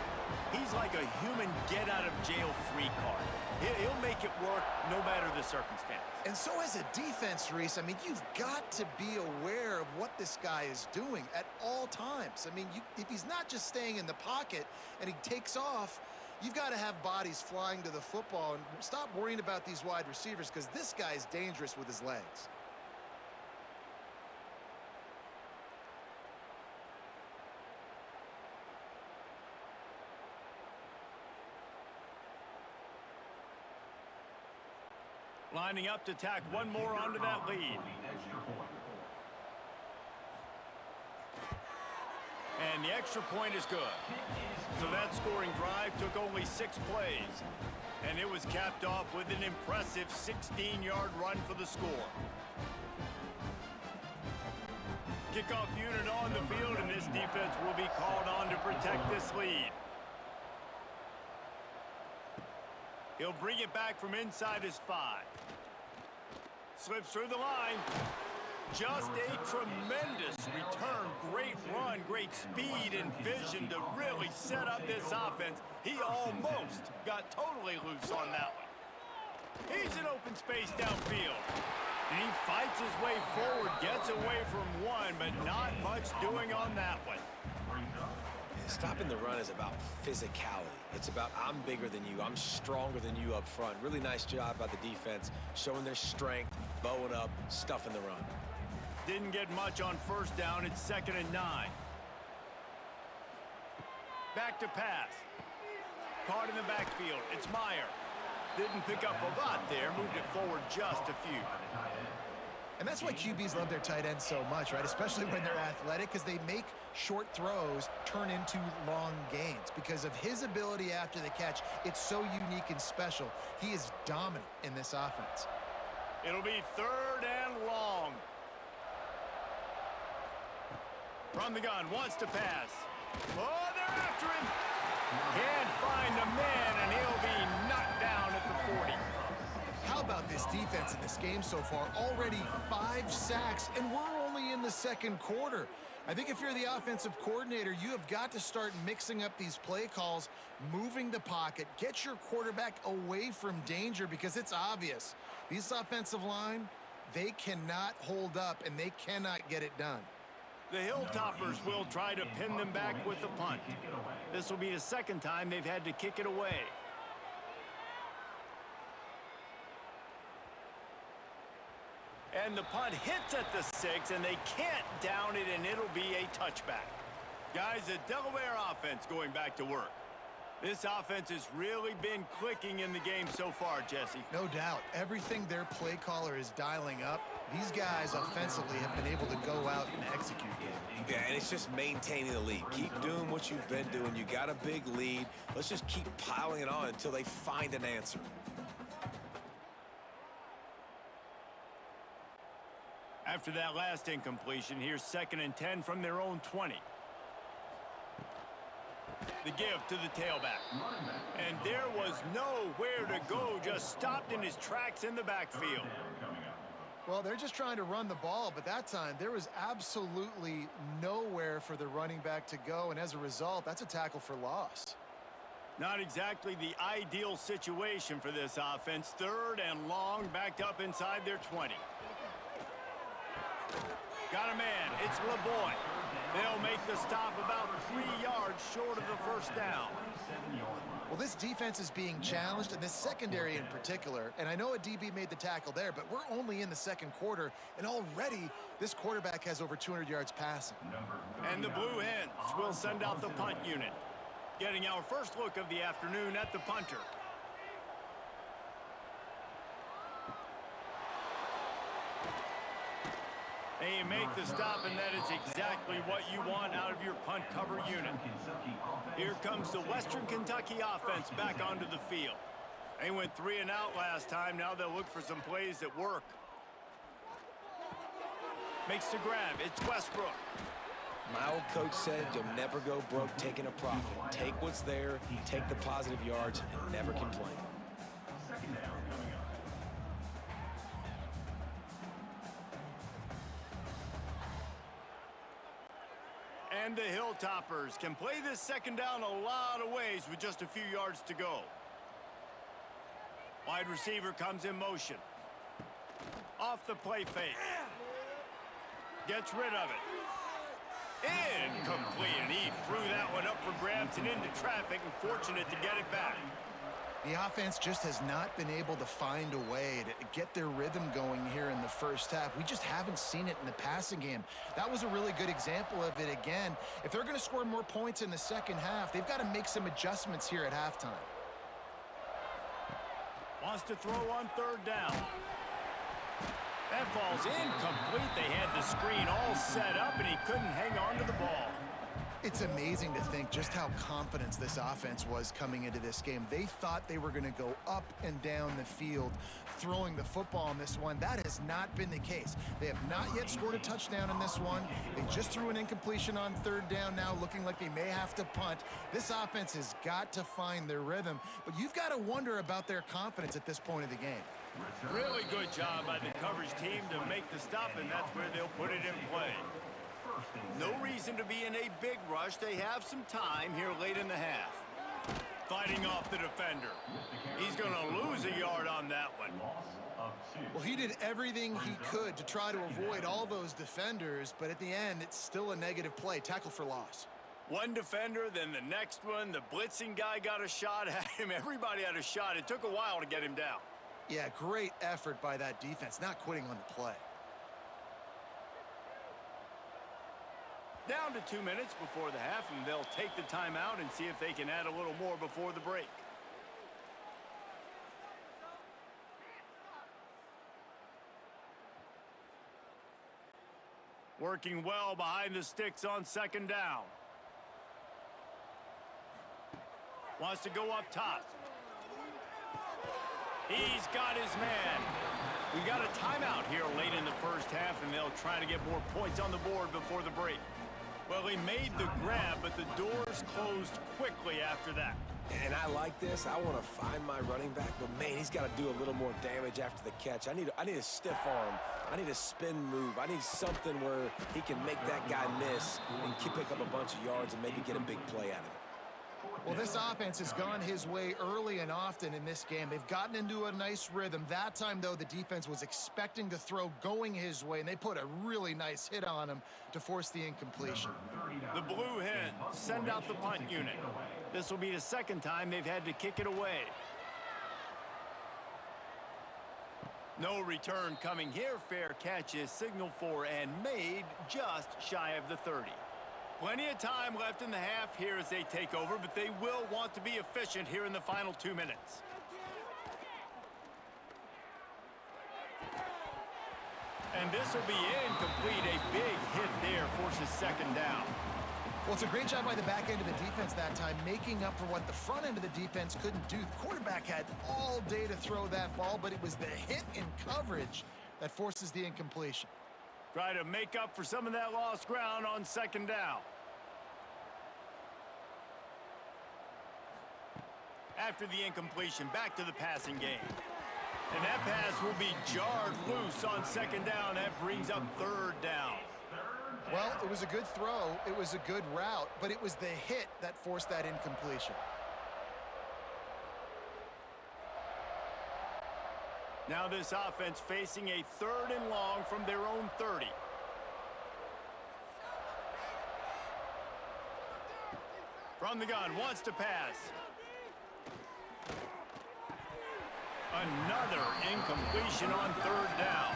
he's like a human get-out-of-jail-free card. He'll make it work no matter the circumstance. And so as a defense, Reese, I mean, you've got to be aware of what this guy is doing at all times. I mean, if he's not just staying in the pocket and he takes off, you've got to have bodies flying to the football and stop worrying about these wide receivers because this guy is dangerous with his legs. Lining up to tack one more onto that lead. And the extra point is good. So that scoring drive took only 6 plays. And it was capped off with an impressive 16-yard run for the score. Kickoff unit on the field, and this defense will be called on to protect this lead. He'll bring it back from inside his 5. Slips through the line. Just a tremendous return. Great run, great speed and vision to really set up this offense. He almost got totally loose on that one. He's in open space downfield. And he fights his way forward, gets away from one, but not much doing on that one. Stopping the run is about physicality. It's about I'm bigger than you, I'm stronger than you up front. Really nice job by the defense, showing their strength, bowing up, stuffing the run. Didn't get much on first down. It's 2nd and 9. Back to pass. Caught in the backfield. It's Meyer. Didn't pick up a lot there. Moved it forward just a few. And that's why QBs love their tight ends so much, right? Especially when they're athletic, because they make short throws turn into long gains. Because of his ability after the catch, it's so unique and special. He is dominant in this offense. It'll be 3rd and long. From the gun, wants to pass. Oh, they're after him. Can't find a man, and he'll be knocked down at the 40. How about this defense in this game so far? Already 5 sacks, and we're only in the 2nd quarter. I think if you're the offensive coordinator, you have got to start mixing up these play calls, moving the pocket, get your quarterback away from danger because it's obvious. These offensive line, they cannot hold up, and they cannot get it done. The Hilltoppers will try to pin them back with the punt. This will be the 2nd time they've had to kick it away. And the punt hits at the 6, and they can't down it, and it'll be a touchback. Guys, the Delaware offense going back to work. This offense has really been clicking in the game so far, Jesse. No doubt. Everything their play caller is dialing up, these guys offensively have been able to go out and execute. Yeah, and it's just maintaining the lead. Keep doing what you've been doing. You got a big lead. Let's just keep piling it on until they find an answer. After that last incompletion, here's 2nd and 10 from their own 20. The give to the tailback. And there was nowhere to go, just stopped in his tracks in the backfield. Well, they're just trying to run the ball, but that time there was absolutely nowhere for the running back to go, and as a result, that's a tackle for loss. Not exactly the ideal situation for this offense. 3rd and long, backed up inside their 20. Got a man. It's LeBoy. They'll make the stop about 3 yards short of the first down. Well, this defense is being challenged, and this secondary in particular. And I know a DB made the tackle there, but we're only in the second quarter, and already this quarterback has over 200 yards passing. And the Blue Hens will send out the punt unit. Getting our first look of the afternoon at the punter. They make the stop, and that is exactly what you want out of your punt cover unit. Here comes the Western Kentucky offense back onto the field. They went 3 and out last time. Now they'll look for some plays that work. Makes the grab. It's Westbrook. My old coach said you'll never go broke taking a profit. Take what's there, take the positive yards, and never complain. And the Hilltoppers can play this second down a lot of ways with just a few yards to go. Wide receiver comes in motion. Off the play fake. Gets rid of it. Incomplete, and he threw that one up for grabs and into traffic, and fortunate to get it back. The offense just has not been able to find a way to get their rhythm going here in the first half. We just haven't seen it in the passing game. That was a really good example of it again. If they're going to score more points in the second half, they've got to make some adjustments here at halftime. Wants to throw on third down. That falls incomplete. They had the screen all set up, and he couldn't hang on to the ball. It's amazing to think just how confident this offense was coming into this game. They thought they were going to go up and down the field throwing the football on this one. That has not been the case. They have not yet scored a touchdown in this one. They just threw an incompletion on third down now, looking like they may have to punt. This offense has got to find their rhythm, but you've got to wonder about their confidence at this point of the game. Really good job by the coverage team to make the stop, and that's where they'll put it in play. No reason to be in a big rush. They have some time here late in the half. Fighting off the defender. He's going to lose a yard on that one. Well, he did everything he could to try to avoid all those defenders, but at the end, it's still a negative play. Tackle for loss. One defender, then the next one. The blitzing guy got a shot at him. Everybody had a shot. It took a while to get him down. Yeah, great effort by that defense, not quitting on the play. Down to 2 minutes before the half, and they'll take the timeout and see if they can add a little more before the break. Working well behind the sticks on second down. Wants to go up top. He's got his man. We got a timeout here late in the first half, and they'll try to get more points on the board before the break. Well, he made the grab, but the doors closed quickly after that. And I like this. I want to find my running back, but man, he's got to do a little more damage after the catch. I need a stiff arm. I need a spin move. I need something where he can make that guy miss and pick up a bunch of yards and maybe get a big play out of it. Well, this offense has gone his way early and often in this game. They've gotten into a nice rhythm. That time, though, the defense was expecting to throw going his way, and they put a really nice hit on him to force the incompletion. The Blue Hens send out the punt unit. This will be the second time they've had to kick it away. No return coming here. Fair catch is signaled for and made just shy of the 30. Plenty of time left in the half here as they take over, but they will want to be efficient here in the final 2 minutes. And this will be incomplete. A big hit there forces second down. Well, it's a great job by the back end of the defense that time, making up for what the front end of the defense couldn't do. The quarterback had all day to throw that ball, but it was the hit in coverage that forces the incompletion. Try to make up for some of that lost ground on second down. After the incompletion, back to the passing game. And that pass will be jarred loose on second down. That brings up third down. Well, it was a good throw. It was a good route, but it was the hit that forced that incompletion. Now this offense facing a third and long from their own 30. From the gun, wants to pass. Another incompletion on third down.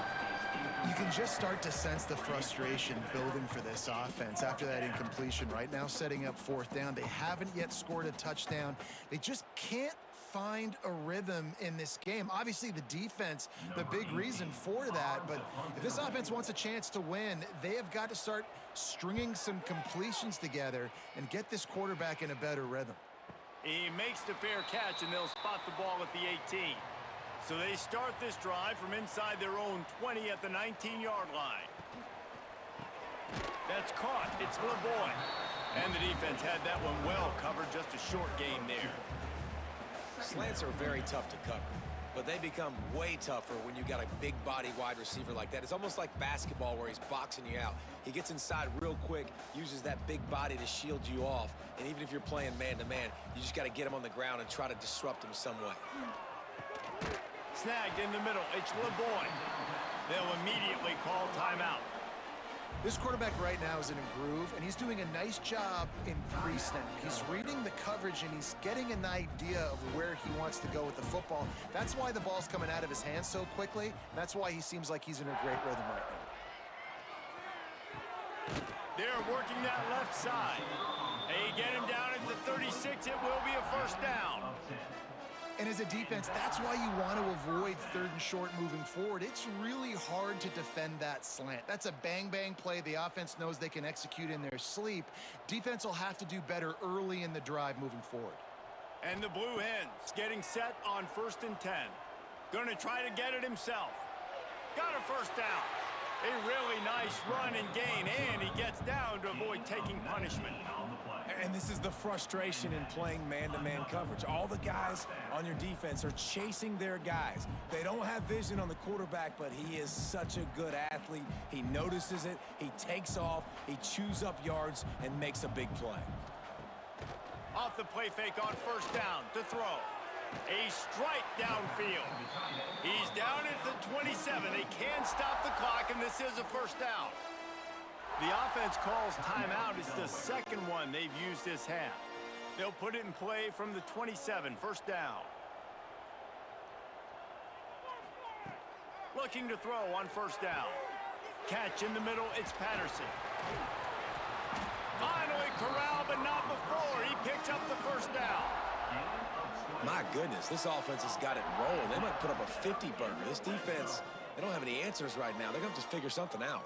You can just start to sense the frustration building for this offense after that incompletion. Right now, setting up fourth down. They haven't yet scored a touchdown. They just can't find a rhythm in this game. Obviously, the defense, the big reason for that. But if this offense wants a chance to win, they have got to start stringing some completions together and get this quarterback in a better rhythm. He makes the fair catch, and they'll spot the ball at the 18. So they start this drive from inside their own 20 at the 19-yard line. That's caught. It's LeBoy. And the defense had that one well covered. Just a short gain there. Slants are very tough to cover, but they become way tougher when you got a big body wide receiver like that. It's almost like basketball where he's boxing you out. He gets inside real quick, uses that big body to shield you off, and even if you're playing man-to-man, you just got to get him on the ground and try to disrupt him some way. Snagged in the middle. It's LeBoy. They'll immediately call timeout. This quarterback right now is in a groove, and he's doing a nice job in pre-snap. He's reading the coverage, and he's getting an idea of where he wants to go with the football. That's why the ball's coming out of his hands so quickly. And that's why he seems like he's in a great rhythm right now. They're working that left side. They get him down at the 36. It will be a first down. And as a defense, that's why you want to avoid third and short moving forward. It's really hard to defend that slant. That's a bang-bang play the offense knows they can execute in their sleep. Defense will have to do better early in the drive moving forward. And the Blue Hens getting set on 1st and 10. Going to try to get it himself. Got a first down. A really nice run and gain, and he gets down to avoid taking punishment. And this is the frustration in playing man-to-man coverage. All the guys on your defense are chasing their guys. They don't have vision on the quarterback, but he is such a good athlete. He notices it, he takes off, he chews up yards, and makes a big play. Off the play fake on first down to throw. A strike downfield. He's down at the 27. They can stop the clock, and this is a first down. The offense calls timeout. It's the second one they've used this half. They'll put it in play from the 27, first down. Looking to throw on first down. Catch in the middle, it's Patterson. Finally corralled, but not before. He picks up the first down. My goodness, this offense has got it rolling. They might put up a 50-burger. This defense, they don't have any answers right now. They're going to just figure something out.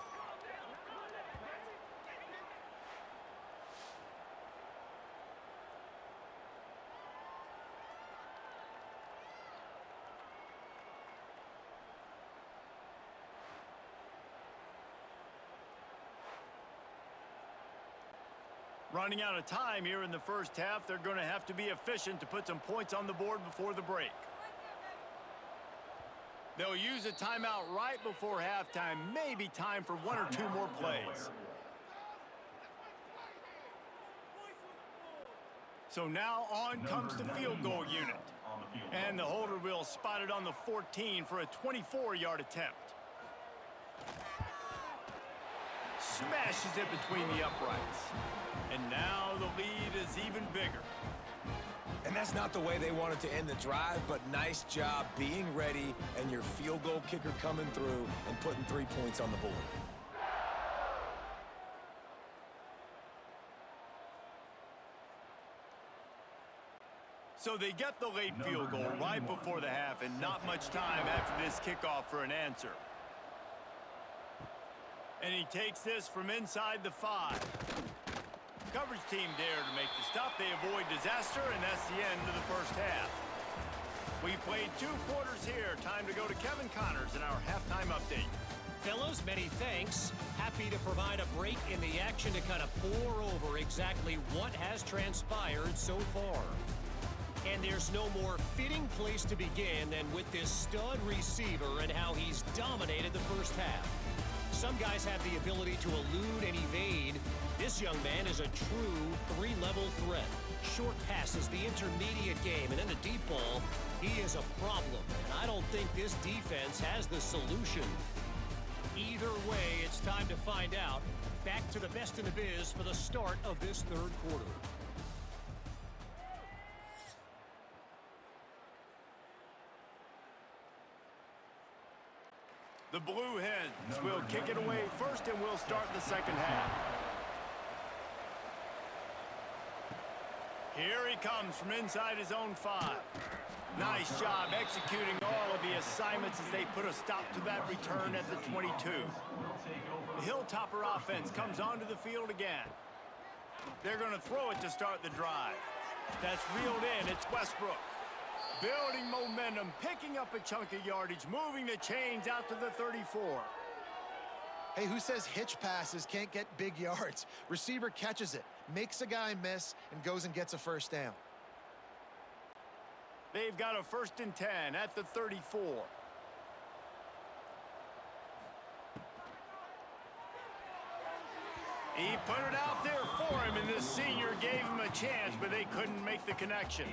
Running out of time here in the first half, they're going to have to be efficient to put some points on the board before the break. They'll use a timeout right before halftime, maybe time for one or two more plays. So now on comes the field goal unit. And the holder will spot it on the 14 for a 24-yard attempt. Smashes it between the uprights. And now the lead is even bigger. And that's not the way they wanted to end the drive, but nice job being ready and your field goal kicker coming through and putting 3 points on the board. So they get the late field goal right before the half, and not much time after this kickoff for an answer. And he takes this from inside the 5. Coverage team there to make the stop. They avoid disaster, and that's the end of the first half. We've played 2 quarters here. Time to go to Kevin Connors in our halftime update. Fellows, many thanks. Happy to provide a break in the action to kind of pour over exactly what has transpired so far. And there's no more fitting place to begin than with this stud receiver and how he's dominated the first half. Some guys have the ability to elude and evade. This young man is a true 3-level threat. Short passes, the intermediate game, and then the deep ball. He is a problem, and I don't think this defense has the solution. Either way, it's time to find out. Back to the best in the biz for the start of this third quarter. The Blue Hens will kick it away first, and we'll start the second half. Here he comes from inside his own 5. Nice job executing all of the assignments as they put a stop to that return at the 22. The Hilltopper offense comes onto the field again. They're going to throw it to start the drive. That's reeled in. It's Westbrook. Building momentum, picking up a chunk of yardage, moving the chains out to the 34. Hey, who says hitch passes can't get big yards? Receiver catches it, makes a guy miss, and goes and gets a first down. They've got a 1st and 10 at the 34. He put it out there for him, and the senior gave him a chance, but they couldn't make the connection.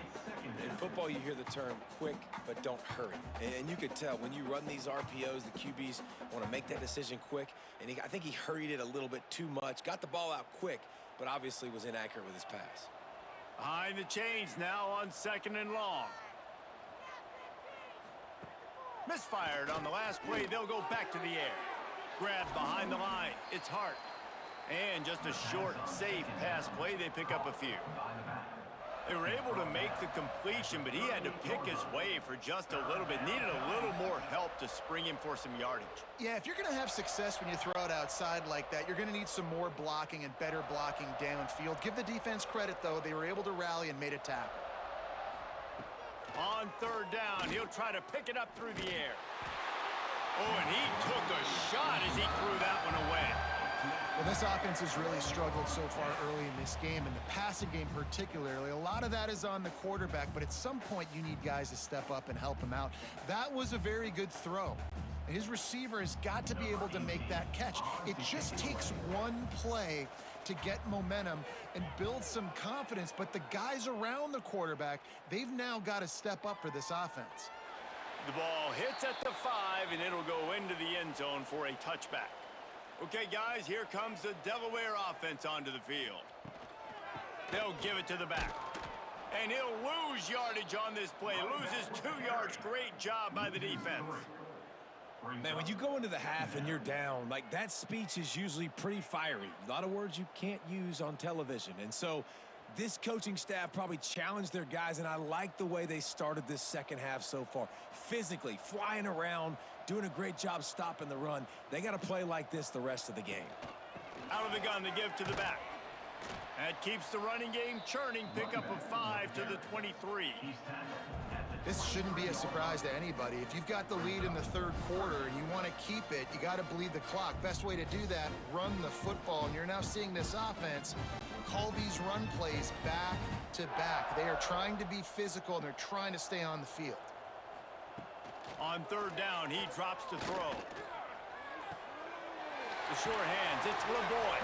In football, you hear the term quick, but don't hurry. And you could tell when you run these RPOs, the QBs want to make that decision quick. And I think he hurried it a little bit too much, got the ball out quick, but obviously was inaccurate with his pass. Behind the chains now on 2nd and long. Misfired on the last play. They'll go back to the air. Grabbed behind the line. It's Hart. And just a short, safe pass play. They pick up a few. They were able to make the completion, but he had to pick his way for just a little bit. Needed a little more help to spring him for some yardage. Yeah, if you're going to have success when you throw it outside like that, you're going to need some more blocking and better blocking downfield. Give the defense credit, though. They were able to rally and made a tackle. On 3rd down, he'll try to pick it up through the air. Oh, and he took a shot as he threw that one away. Well, this offense has really struggled so far early in this game, and the passing game particularly. A lot of that is on the quarterback, but at some point you need guys to step up and help him out. That was a very good throw. And his receiver has got to be able to make that catch. It just takes one play to get momentum and build some confidence, but the guys around the quarterback, they've now got to step up for this offense. The ball hits at the 5, and it'll go into the end zone for a touchback. Okay, guys, here comes the Delaware offense onto the field. They'll give it to the back. And he'll lose yardage on this play. Loses 2 yards. Great job by the defense. Man, when you go into the half and you're down, like, that speech is usually pretty fiery. A lot of words you can't use on television. And so this coaching staff probably challenged their guys, and I like the way they started this second half so far. Physically, flying around, doing a great job stopping the run. They got to play like this the rest of the game. Out of the gun, they give to the back. That keeps the running game churning. Pick up a 5 to the 23. This shouldn't be a surprise to anybody. If you've got the lead in the 3rd quarter and you want to keep it, you got to bleed the clock. Best way to do that, run the football. And you're now seeing this offense call these run plays back to back. They are trying to be physical, and they're trying to stay on the field. On 3rd down, he drops to throw. The short hands, it's LeBoy.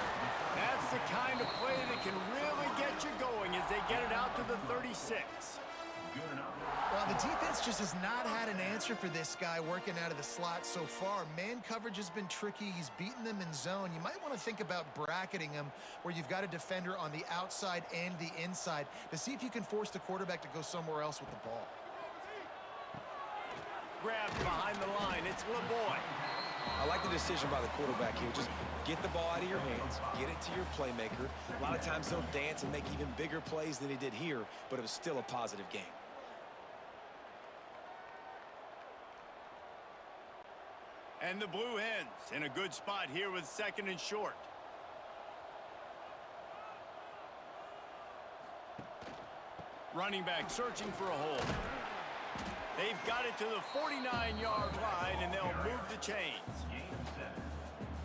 That's the kind of play that can really get you going as they get it out to the 36. Well, the defense just has not had an answer for this guy working out of the slot so far. Man coverage has been tricky. He's beaten them in zone. You might want to think about bracketing him where you've got a defender on the outside and the inside to see if you can force the quarterback to go somewhere else with the ball. Grabbed behind the line, it's LeBoy. I like the decision by the quarterback here. Just get the ball out of your hands, get it to your playmaker. A lot of times they'll dance and make even bigger plays than he did here, but it was still a positive game. And the Blue Hens in a good spot here with 2nd and short. Running back searching for a hole. They've got it to the 49-yard line, and they'll move the chains.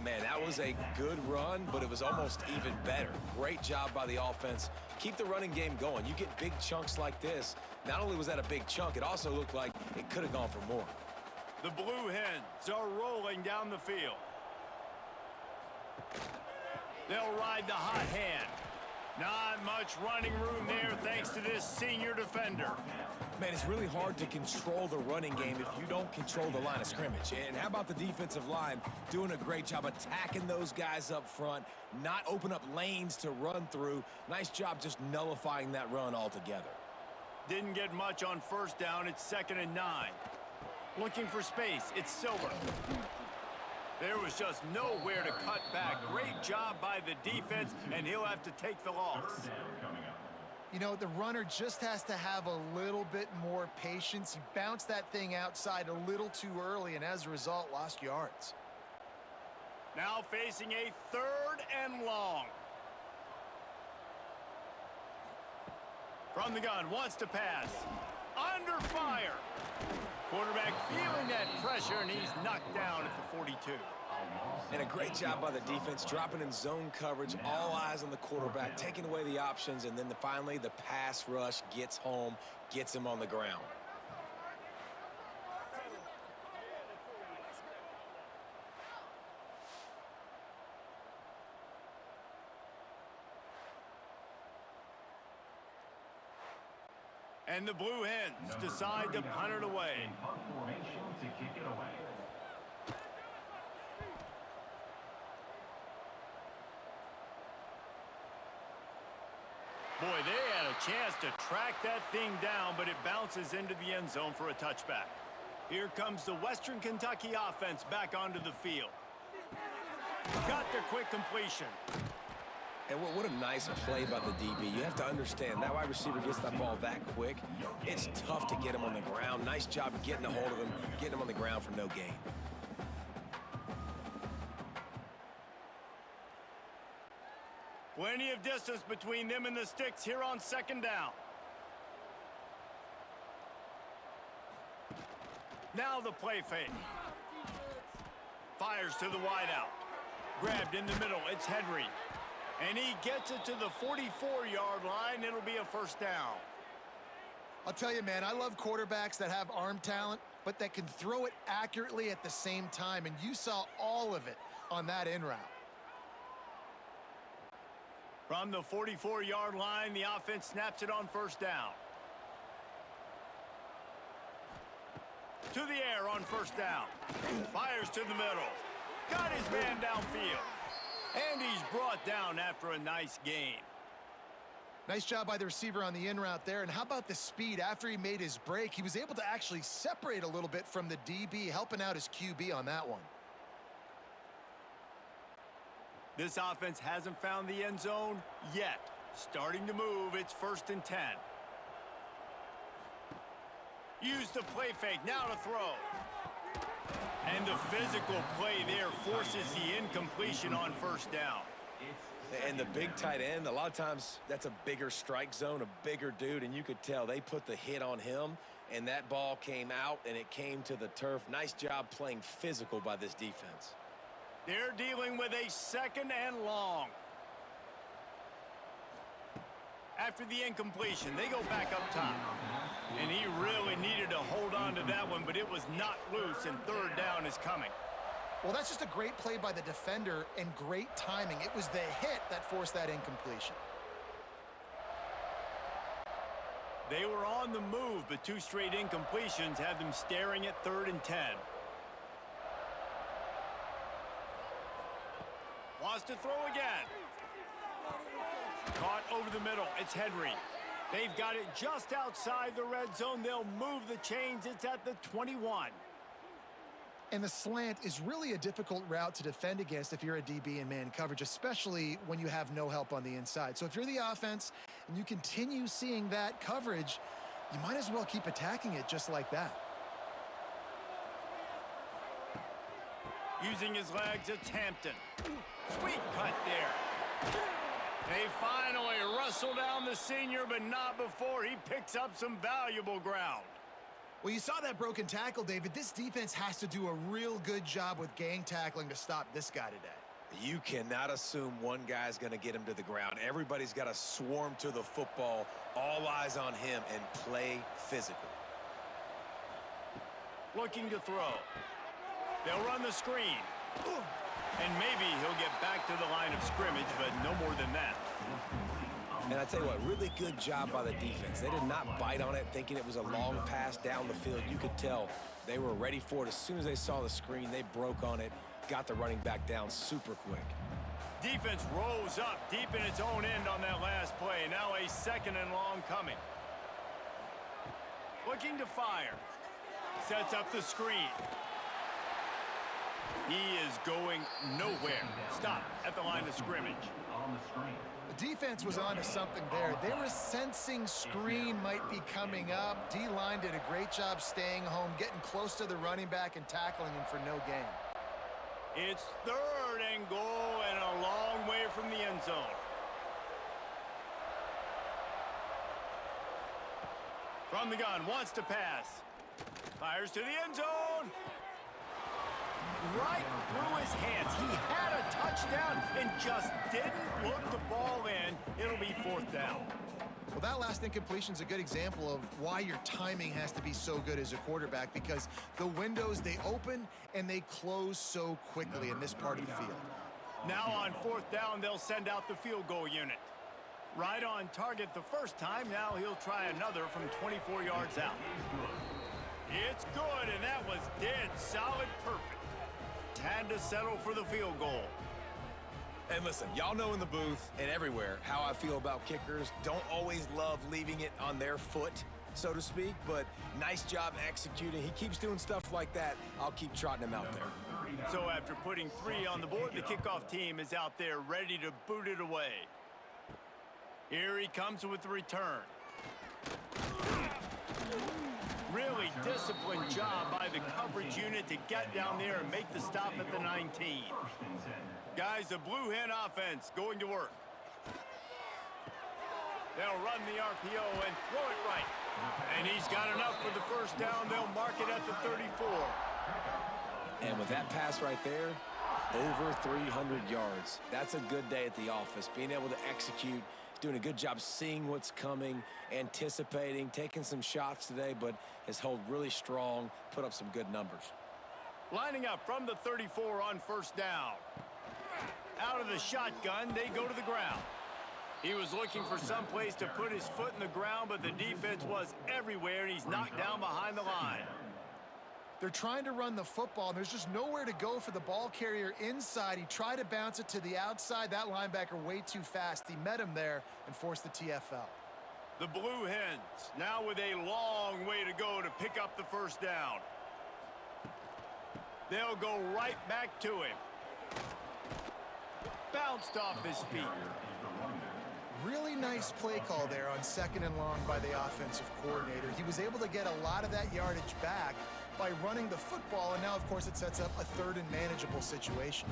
Man, that was a good run, but it was almost even better. Great job by the offense. Keep the running game going. You get big chunks like this. Not only was that a big chunk, it also looked like it could have gone for more. The Blue Hens are rolling down the field. They'll ride the hot hand. Not much running room there thanks to this senior defender. Man, it's really hard to control the running game if you don't control the line of scrimmage. And how about the defensive line doing a great job attacking those guys up front, not open up lanes to run through. Nice job just nullifying that run altogether. Didn't get much on 1st down. It's 2nd and 9. Looking for space. It's Silver. There was just nowhere to cut back. Great job by the defense, and he'll have to take the loss. You know, the runner just has to have a little bit more patience. He bounced that thing outside a little too early, and as a result, lost yards. Now facing a 3rd and long. From the gun, wants to pass. Under fire. Quarterback feeling that pressure, and he's knocked down at the 42. And a great job by the defense, dropping in zone coverage, all eyes on the quarterback, taking away the options, and then finally the pass rush gets home, gets him on the ground. And the Blue Hens decide to punt it away. Boy, they had a chance to track that thing down, but it bounces into the end zone for a touchback. Here comes the Western Kentucky offense back onto the field. Got their quick completion. And what a nice play by the DB. You have to understand, that wide receiver gets that ball that quick. It's tough to get him on the ground. Nice job getting a hold of him, getting him on the ground for no gain. Plenty of distance between them and the sticks here on 2nd down. Now the play fake. Fires to the wideout. Grabbed in the middle, it's Henry. And he gets it to the 44-yard line. It'll be a 1st down. I'll tell you, man, I love quarterbacks that have arm talent, but that can throw it accurately at the same time. And you saw all of it on that in route. From the 44-yard line, the offense snaps it on 1st down. To the air on 1st down. Fires to the middle. Got his man downfield. And he's brought down after a nice gain. Nice job by the receiver on the in route there. And how about the speed? After he made his break, he was able to actually separate a little bit from the DB, helping out his QB on that one. This offense hasn't found the end zone yet. Starting to move, it's 1st and 10. Use the play fake, now to throw. And the physical play there forces the incompletion on 1st down. And the big tight end, a lot of times that's a bigger strike zone, a bigger dude, and you could tell they put the hit on him, and that ball came out, and it came to the turf. Nice job playing physical by this defense. They're dealing with a 2nd and long. After the incompletion, they go back up top. And he really needed to hold on to that one, but it was not loose, and 3rd down is coming. Well, that's just a great play by the defender and great timing. It was the hit that forced that incompletion. They were on the move, but 2 straight incompletions have them staring at 3rd and 10. Wants to throw again. Caught over the middle. It's Henry. They've got it just outside the red zone. They'll move the chains. It's at the 21. And the slant is really a difficult route to defend against if you're a DB in man coverage, especially when you have no help on the inside. So if you're the offense and you continue seeing that coverage, you might as well keep attacking it just like that. Using his legs, it's Hampton. Sweet cut there. They finally wrestle down the senior, but not before he picks up some valuable ground. Well, you saw that broken tackle, David. This defense has to do a real good job with gang tackling to stop this guy today. You cannot assume one guy's going to get him to the ground. Everybody's got to swarm to the football, all eyes on him, and play physical. Looking to throw. They'll run the screen. And maybe he'll get back to the line of scrimmage, but no more than that. And I tell you what, really good job by the defense. They did not bite on it thinking it was a long pass down the field. You could tell they were ready for it. As soon as they saw the screen, they broke on it, got the running back down super quick. Defense rose up deep in its own end on that last play. Now a 2nd and long coming. Looking to fire. Sets up the screen. He is going nowhere. Stop at the line of scrimmage. The defense was onto something there. They were sensing screen might be coming up. D-line did a great job staying home, getting close to the running back and tackling him for no gain. It's 3rd and goal and a long way from the end zone. From the gun, wants to pass. Fires to the end zone. Right through his hands. He had a touchdown and just didn't look the ball in. It'll be 4th down. Well, that last incompletion is a good example of why your timing has to be so good as a quarterback, because the windows, they open and they close so quickly in this part of the field. Now on 4th down, they'll send out the field goal unit. Right on target the first time. Now he'll try another from 24 yards out. It's good, and that was dead solid perfect. Had to settle for the field goal. And listen, y'all know in the booth and everywhere how I feel about kickers. Don't always love leaving it on their foot, so to speak, but nice job executing. He keeps doing stuff like that. I'll keep trotting him out there. So after putting 3 on the board, the kickoff team is out there ready to boot it away. Here he comes with the return. Really disciplined job by the coverage unit to get down there and make the stop at the 19. Guys, the Blue Hen offense going to work. They'll run the RPO and throw it right. And he's got enough for the first down. They'll mark it at the 34. And with that pass right there, over 300 yards. That's a good day at the office. Being able to execute, doing a good job seeing what's coming, anticipating, taking some shots today, but his hold really strong, put up some good numbers. Lining up from the 34 on first down. Out of the shotgun, they go to the ground. He was looking for some place to put his foot in the ground, but the defense was everywhere, and he's knocked down behind the line. They're trying to run the football, and there's just nowhere to go for the ball carrier inside. He tried to bounce it to the outside. That linebacker way too fast. He met him there and forced the TFL. The Blue Hens now with a long way to go to pick up the first down. They'll go right back to him. Bounced off his feet. Really nice play call there on 2nd and long by the offensive coordinator. He was able to get a lot of that yardage back by running the football, and now, of course, it sets up a 3rd and manageable situation.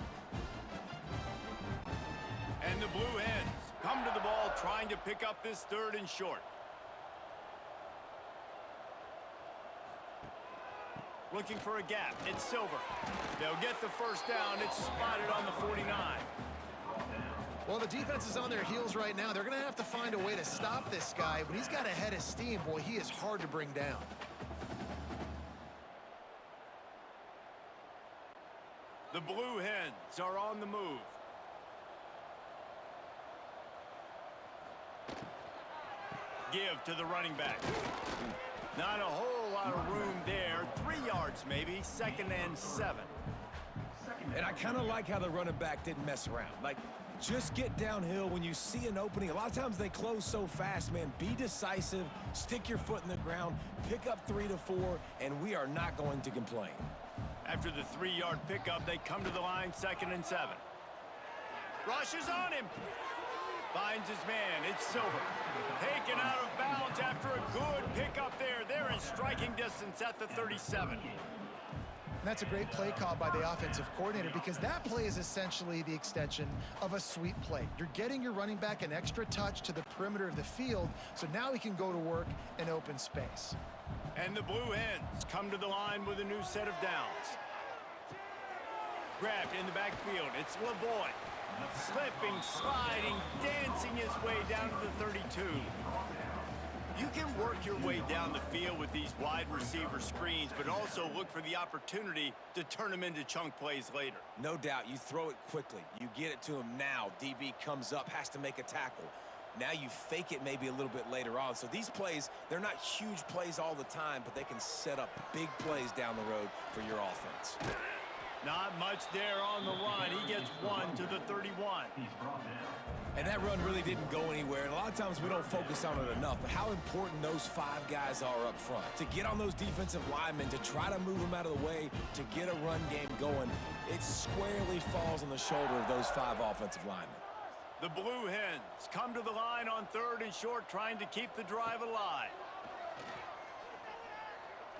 And the Blue Hens come to the ball trying to pick up this 3rd and short. Looking for a gap. It's Silver. They'll get the first down. It's spotted on the 49. Well, the defense is on their heels right now. They're going to have to find a way to stop this guy. When he's got a head of steam, boy, he is hard to bring down. The Blue Hens are on the move. Give to the running back. Not a whole lot of room there. 3 yards maybe. 2nd and 7. And I kind of like how the running back didn't mess around. Like, just get downhill when you see an opening. A lot of times they close so fast, man. Be decisive, stick your foot in the ground, pick up 3 to 4, and we are not going to complain. After the 3-yard pickup, they come to the line, 2nd and 7. Rushes on him. Finds his man. It's Silver. Taken out of bounds after a good pickup there. They're in striking distance at the 37. And that's a great play call by the offensive coordinator, because that play is essentially the extension of a sweep play. You're getting your running back an extra touch to the perimeter of the field, so now he can go to work in open space. And the Blue Hens come to the line with a new set of downs. Grabbed in the backfield. It's LeBoy. Slipping, sliding, dancing his way down to the 32. You can work your way down the field with these wide receiver screens, but also look for the opportunity to turn them into chunk plays later. No doubt, you throw it quickly. You get it to him now. DB comes up, has to make a tackle. Now you fake it maybe a little bit later on. So these plays, they're not huge plays all the time, but they can set up big plays down the road for your offense. Not much there on the run. He gets 1 to the 31. And that run really didn't go anywhere. And a lot of times we don't focus on it enough. But how important those 5 guys are up front. To get on those defensive linemen, to try to move them out of the way, to get a run game going, it squarely falls on the shoulder of those 5 offensive linemen. The Blue Hens come to the line on 3rd and short, trying to keep the drive alive.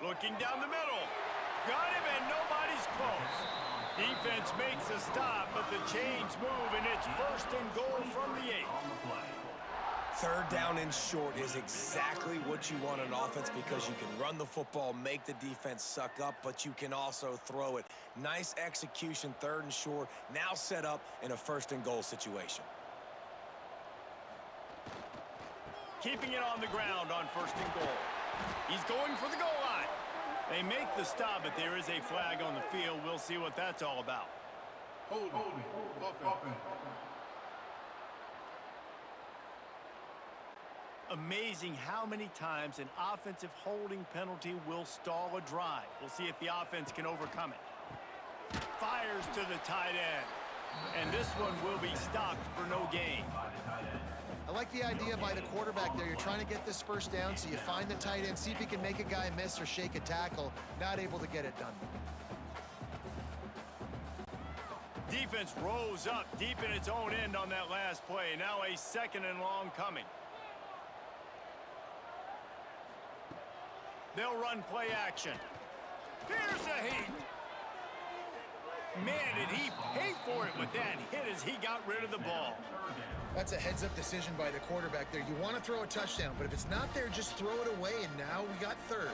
Looking down the middle. Got him, and nobody's close. Defense makes a stop, but the chains move, and it's 1st and goal from the 8. 3rd down and short is exactly what you want on offense because you can run the football, make the defense suck up, but you can also throw it. Nice execution, 3rd and short, now set up in a 1st and goal situation. Keeping it on the ground on 1st and goal. He's going for the goal line. They make the stop, but there is a flag on the field. We'll see what that's all about. Hold it. Amazing how many times an offensive holding penalty will stall a drive. We'll see if the offense can overcome it. Fires to the tight end. And this one will be stopped for no gain. I like the idea by the quarterback there. You're trying to get this 1st down, so you find the tight end, see if he can make a guy miss or shake a tackle. Not able to get it done. Defense rose up deep in its own end on that last play. Now a 2nd and long coming. They'll run play action. Here's a heat. Man, did he pay for it with that hit as he got rid of the ball. That's a heads-up decision by the quarterback there. You want to throw a touchdown, but if it's not there, just throw it away, and now we got 3rd.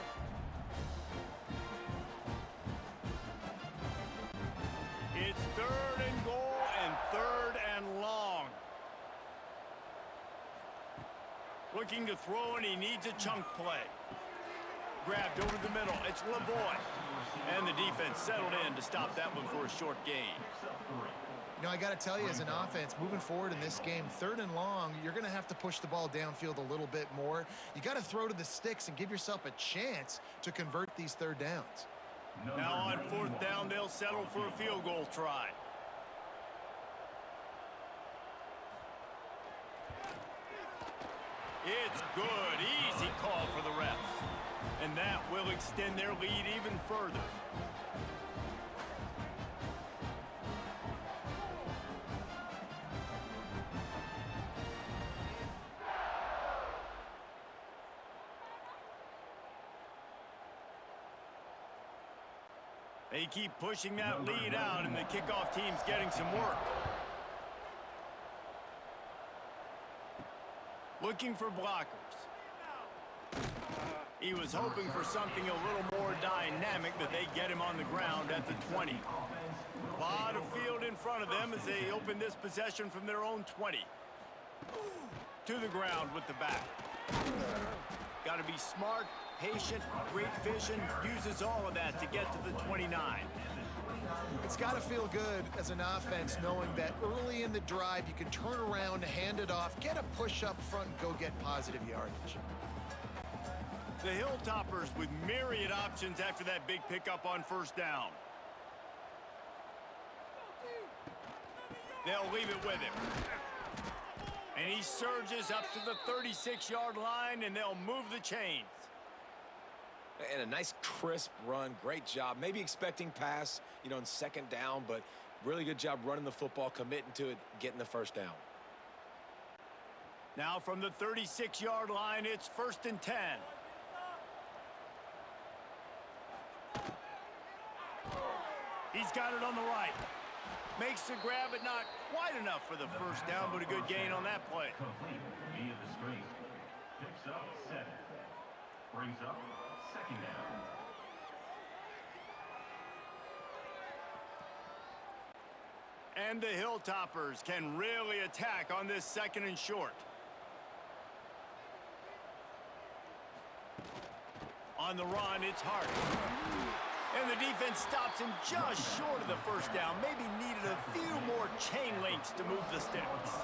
It's 3rd and goal and 3rd and long. Looking to throw, and he needs a chunk play. Grabbed over the middle. It's LeBoy. And the defense settled in to stop that one for a short gain. You know, I got to tell you, as an offense, moving forward in this game, 3rd and long, you're going to have to push the ball downfield a little bit more. You got to throw to the sticks and give yourself a chance to convert these 3rd downs. Now on 4th down, they'll settle for a field goal try. It's good. Easy call for the refs. And that will extend their lead even further. They keep pushing that lead out, and the kickoff team's getting some work. Looking for blockers. He was hoping for something a little more dynamic, but they get him on the ground at the 20. A lot of field in front of them as they open this possession from their own 20. To the ground with the back. Got to be smart, patient, great vision, uses all of that to get to the 29. It's got to feel good as an offense knowing that early in the drive you can turn around, hand it off, get a push up front, and go get positive yardage. The Hilltoppers with myriad options after that big pickup on 1st down. They'll leave it with him. And he surges up to the 36-yard line, and they'll move the chains. And a nice crisp run, great job. Maybe expecting pass, you know, in 2nd down, but really good job running the football, committing to it, getting the 1st down. Now from the 36-yard line, it's 1st and 10. He's got it on the right. Makes the grab, but not quite enough for the 1st down, but a good gain on that play. Complete via the screen. Picks up 7. Brings up 2nd down. And the Hilltoppers can really attack on this 2nd and short. On the run, it's Hart. And the defense stops him just short of the 1st down. Maybe needed a few more chain links to move the sticks.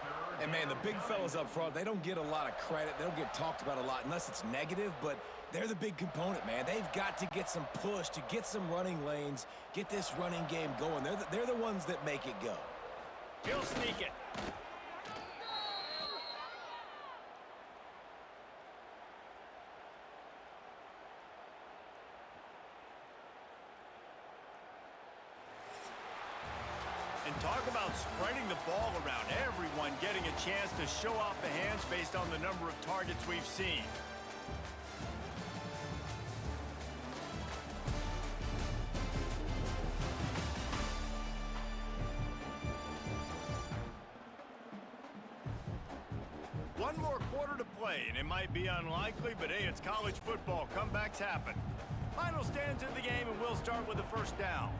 3rd And, man, the big fellas up front, they don't get a lot of credit. They don't get talked about a lot unless it's negative, but they're the big component, man. They've got to get some push, to get some running lanes, get this running game going. They're the ones that make it go. He'll sneak it. And talk about spreading the ball around. Everyone getting a chance to show off the hands based on the number of targets we've seen. One more quarter to play, and it might be unlikely, but hey, it's college football. Comebacks happen. Final stands in the game, and we'll start with the first down.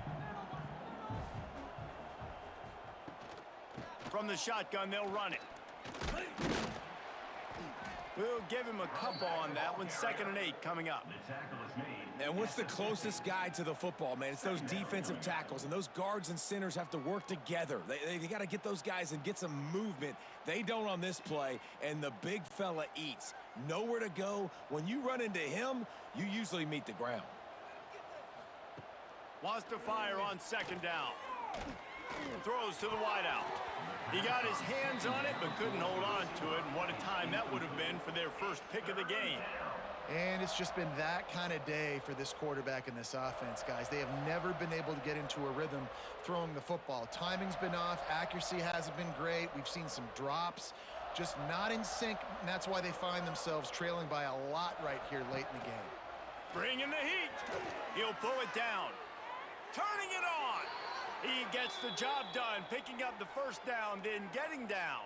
From the shotgun, they'll run it. We'll give him a couple on that one. 2nd and 8 coming up. And what's the closest guy to the football, man? It's those defensive tackles, and those guards and centers have to work together. They got to get those guys and get some movement. They don't on this play, and the big fella eats. Nowhere to go. When you run into him, you usually meet the ground. Wants to fire on 2nd down. Throws to the wideout. He got his hands on it, but couldn't hold on to it. And what a time that would have been for their first pick of the game. And it's just been that kind of day for this quarterback and this offense, guys. They have never been able to get into a rhythm throwing the football. Timing's been off. Accuracy hasn't been great. We've seen some drops. Just not in sync, and that's why they find themselves trailing by a lot right here late in the game. Bringing the heat. He'll pull it down. Turning it on. He gets the job done, picking up the first down, then getting down.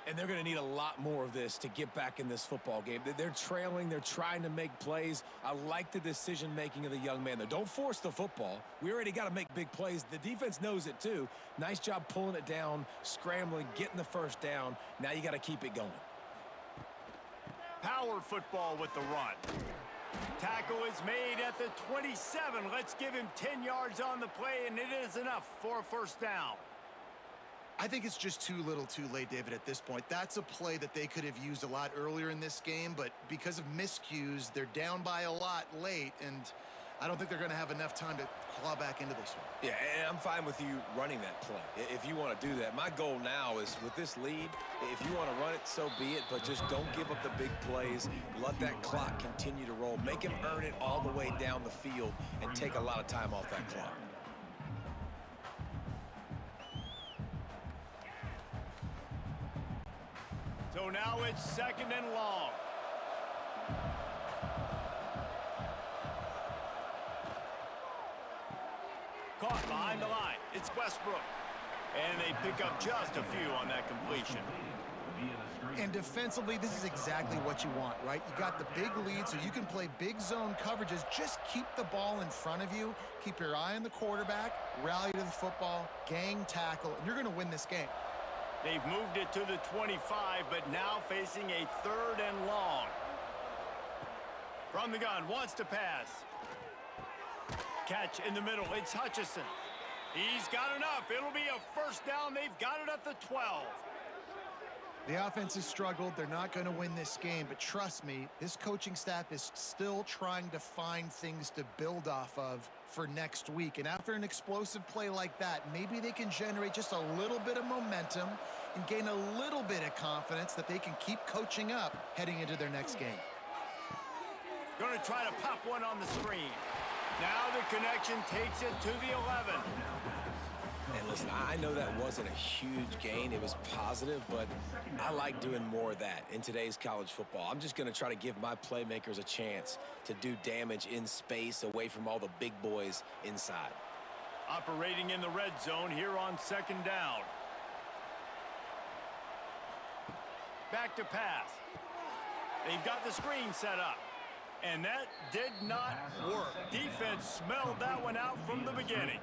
And they're going to need a lot more of this to get back in this football game. They're trailing. They're trying to make plays. I like the decision-making of the young man, though. Don't force the football. We already got to make big plays. The defense knows it, too. Nice job pulling it down, scrambling, getting the first down. Now you got to keep it going. Power football with the run. Tackle is made at the 27. Let's give him 10 yards on the play, and it is enough for a first down. I think it's just too little too late, David, at this point. That's a play that they could have used a lot earlier in this game, but because of miscues, they're down by a lot late, and I don't think they're going to have enough time to claw back into this one. Yeah, and I'm fine with you running that play if you want to do that. My goal now is with this lead, if you want to run it, so be it, but just don't give up the big plays. Let that clock continue to roll. Make him earn it all the way down the field and take a lot of time off that clock. So now it's 2nd and long. Caught behind the line. It's Westbrook. And they pick up just a few on that completion. And defensively, this is exactly what you want, right? You got the big lead, so you can play big zone coverages. Just keep the ball in front of you. Keep your eye on the quarterback. Rally to the football. Gang tackle. And you're going to win this game. They've moved it to the 25, but now facing a 3rd and long. From the gun, wants to pass. Catch in the middle, it's Hutchison. He's got enough. It'll be a first down. They've got it at the 12. The offense has struggled. They're not going to win this game, but trust me, this coaching staff is still trying to find things to build off of for next week. And after an explosive play like that, maybe they can generate just a little bit of momentum and gain a little bit of confidence that they can keep coaching up heading into their next game. Going to try to pop one on the screen. Now the connection takes it to the 11. And listen, I know that wasn't a huge gain. It was positive, but I like doing more of that in today's college football. I'm just going to try to give my playmakers a chance to do damage in space away from all the big boys inside. Operating in the red zone here on 2nd down. Back to pass. They've got the screen set up. And that did not work. Defense smelled that one out from the beginning.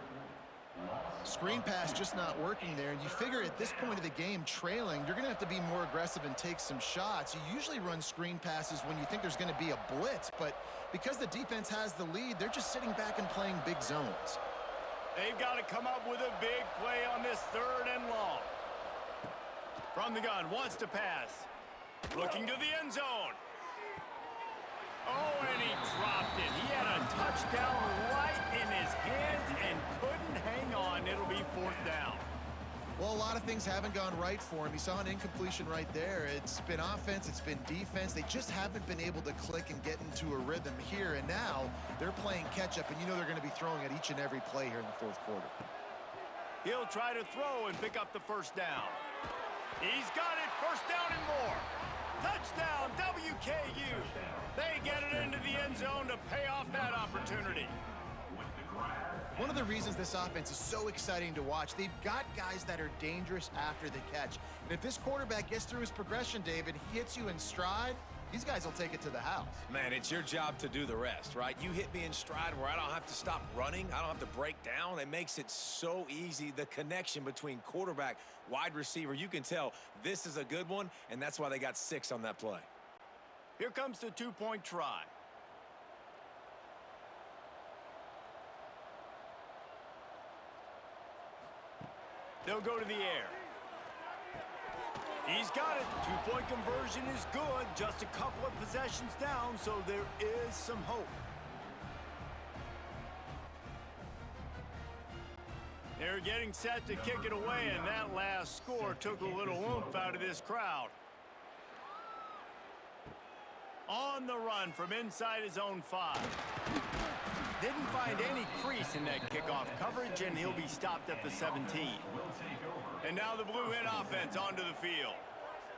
Screen pass just not working there. And you figure at this point of the game, trailing, you're going to have to be more aggressive and take some shots. You usually run screen passes when you think there's going to be a blitz. But because the defense has the lead, they're just sitting back and playing big zones. They've got to come up with a big play on this 3rd and long. From the gun, wants to pass. Looking to the end zone. Oh, and he dropped it. He had a touchdown right in his hands and couldn't hang on. It'll be 4th down. Well, a lot of things haven't gone right for him. He saw an incompletion right there. It's been offense, it's been defense. They just haven't been able to click and get into a rhythm here. And now they're playing catch-up, and you know they're going to be throwing at each and every play here in the 4th quarter. He'll try to throw and pick up the 1st down. He's got it. 1st down and more. Touchdown, WKU. They get it into the end zone to pay off that opportunity. One of the reasons this offense is so exciting to watch, they've got guys that are dangerous after the catch. And if this quarterback gets through his progression, David, he hits you in stride, these guys will take it to the house. Man, it's your job to do the rest, right? You hit me in stride where I don't have to stop running. I don't have to break down. It makes it so easy. The connection between quarterback, wide receiver, you can tell this is a good one, and that's why they got 6 on that play. Here comes the 2-point try. They'll go to the air. He's got it. 2-point conversion is good. Just a couple of possessions down, so there is some hope. They're getting set to kick it away, and that last score took a little oomph out of this crowd. On the run from inside his own 5. Didn't find any crease in that kickoff coverage, and he'll be stopped at the 17. And now the Blue Hen offense onto the field.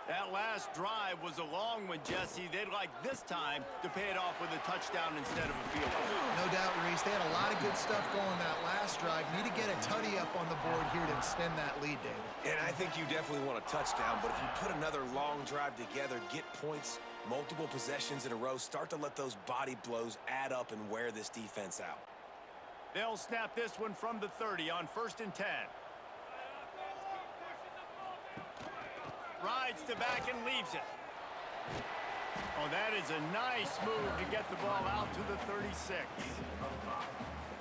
That last drive was a long one, Jesse. They'd like this time to pay it off with a touchdown instead of a field goal. No doubt, Reese. They had a lot of good stuff going that last drive. Need to get a tutty up on the board here to extend that lead, David. And I think you definitely want a touchdown, but if you put another long drive together, get points, multiple possessions in a row, start to let those body blows add up and wear this defense out. They'll snap this one from the 30 on 1st and 10. Rides to back and leaves it. Oh, that is a nice move to get the ball out to the 36.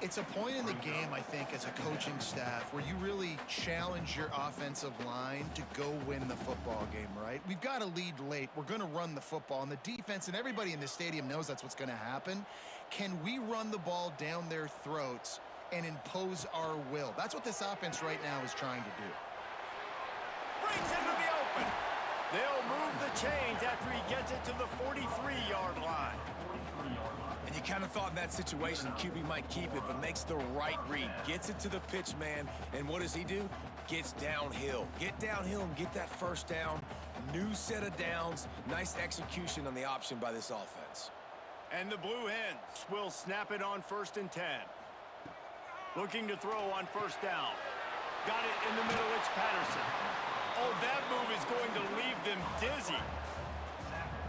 It's a point in the game, I think, as a coaching staff where you really challenge your offensive line to go win the football game, right? We've got a lead late. We're going to run the football, and the defense and everybody in the stadium knows that's what's going to happen. Can we run the ball down their throats and impose our will? That's what this offense right now is trying to do. Brings into the open. They'll move the chains after he gets it to the 43-yard line. And you kind of thought in that situation QB might keep it, but makes the right read. Gets it to the pitch man, and what does he do? Gets downhill. Get downhill and get that 1st down. New set of downs. Nice execution on the option by this offense. And the Blue Hens will snap it on 1st and 10. Looking to throw on 1st down. Got it in the middle, it's Patterson. Oh, that move is going to leave them dizzy.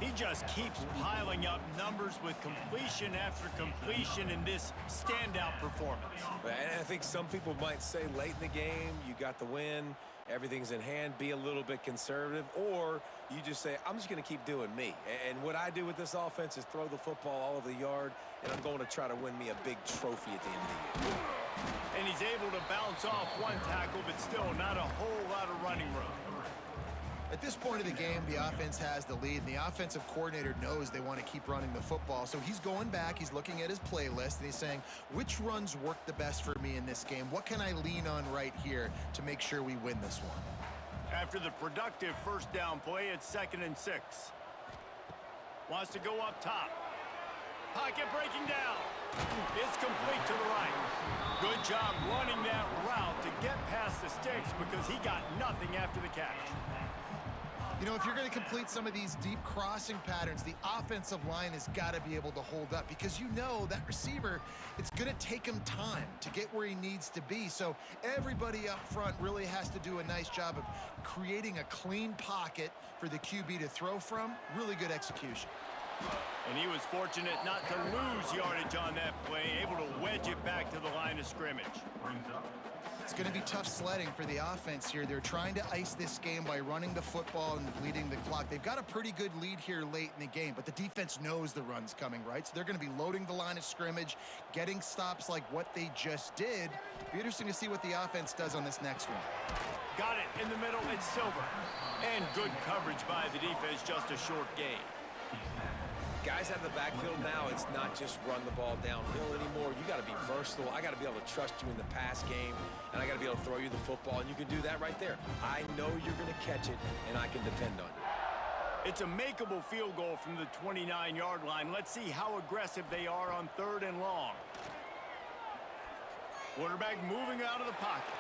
He just keeps piling up numbers with completion after completion in this standout performance. And I think some people might say late in the game, you got the win, everything's in hand, be a little bit conservative, or you just say, I'm just going to keep doing me. And what I do with this offense is throw the football all over the yard, and I'm going to try to win me a big trophy at the end of the year. And he's able to bounce off one tackle, but still not a whole lot of running room. At this point of the game, the offense has the lead, and the offensive coordinator knows they want to keep running the football. So he's going back, he's looking at his playlist, and he's saying, which runs work the best for me in this game? What can I lean on right here to make sure we win this one? After the productive 1st down play, it's 2nd and 6. Wants to go up top. Pocket breaking down. It's complete to the right. Good job running that route to get past the sticks because he got nothing after the catch. You know, if you're going to complete some of these deep crossing patterns, the offensive line has got to be able to hold up because you know that receiver, it's going to take him time to get where he needs to be. So everybody up front really has to do a nice job of creating a clean pocket for the QB to throw from. Really good execution. And he was fortunate not to lose yardage on that play, able to wedge it back to the line of scrimmage. It's going to be tough sledding for the offense here. They're trying to ice this game by running the football and bleeding the clock. They've got a pretty good lead here late in the game, but the defense knows the run's coming, right? So they're going to be loading the line of scrimmage, getting stops like what they just did. Be interesting to see what the offense does on this next one. Got it in the middle. It's Silver. And good coverage by the defense, just a short gain. Guys out of the backfield now, it's not just run the ball downhill anymore. You got to be versatile. I got to be able to trust you in the pass game, and I got to be able to throw you the football, and you can do that right there. I know you're going to catch it, and I can depend on you. It's a makeable field goal from the 29-yard line. Let's see how aggressive they are on 3rd and long. Quarterback moving out of the pocket.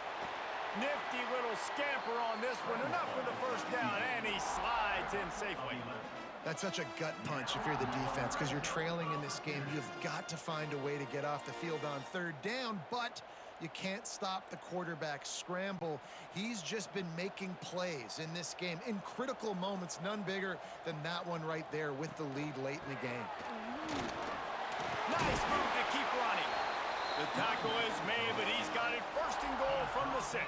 Nifty little scamper on this one. Enough for the first down, and he slides in safely. That's such a gut punch if you're the defense, because you're trailing in this game. You've got to find a way to get off the field on 3rd down, but you can't stop the quarterback scramble. He's just been making plays in this game in critical moments, none bigger than that one right there with the lead late in the game. Nice move to keep running. The tackle is made, but he's got it 1st and goal from the 6.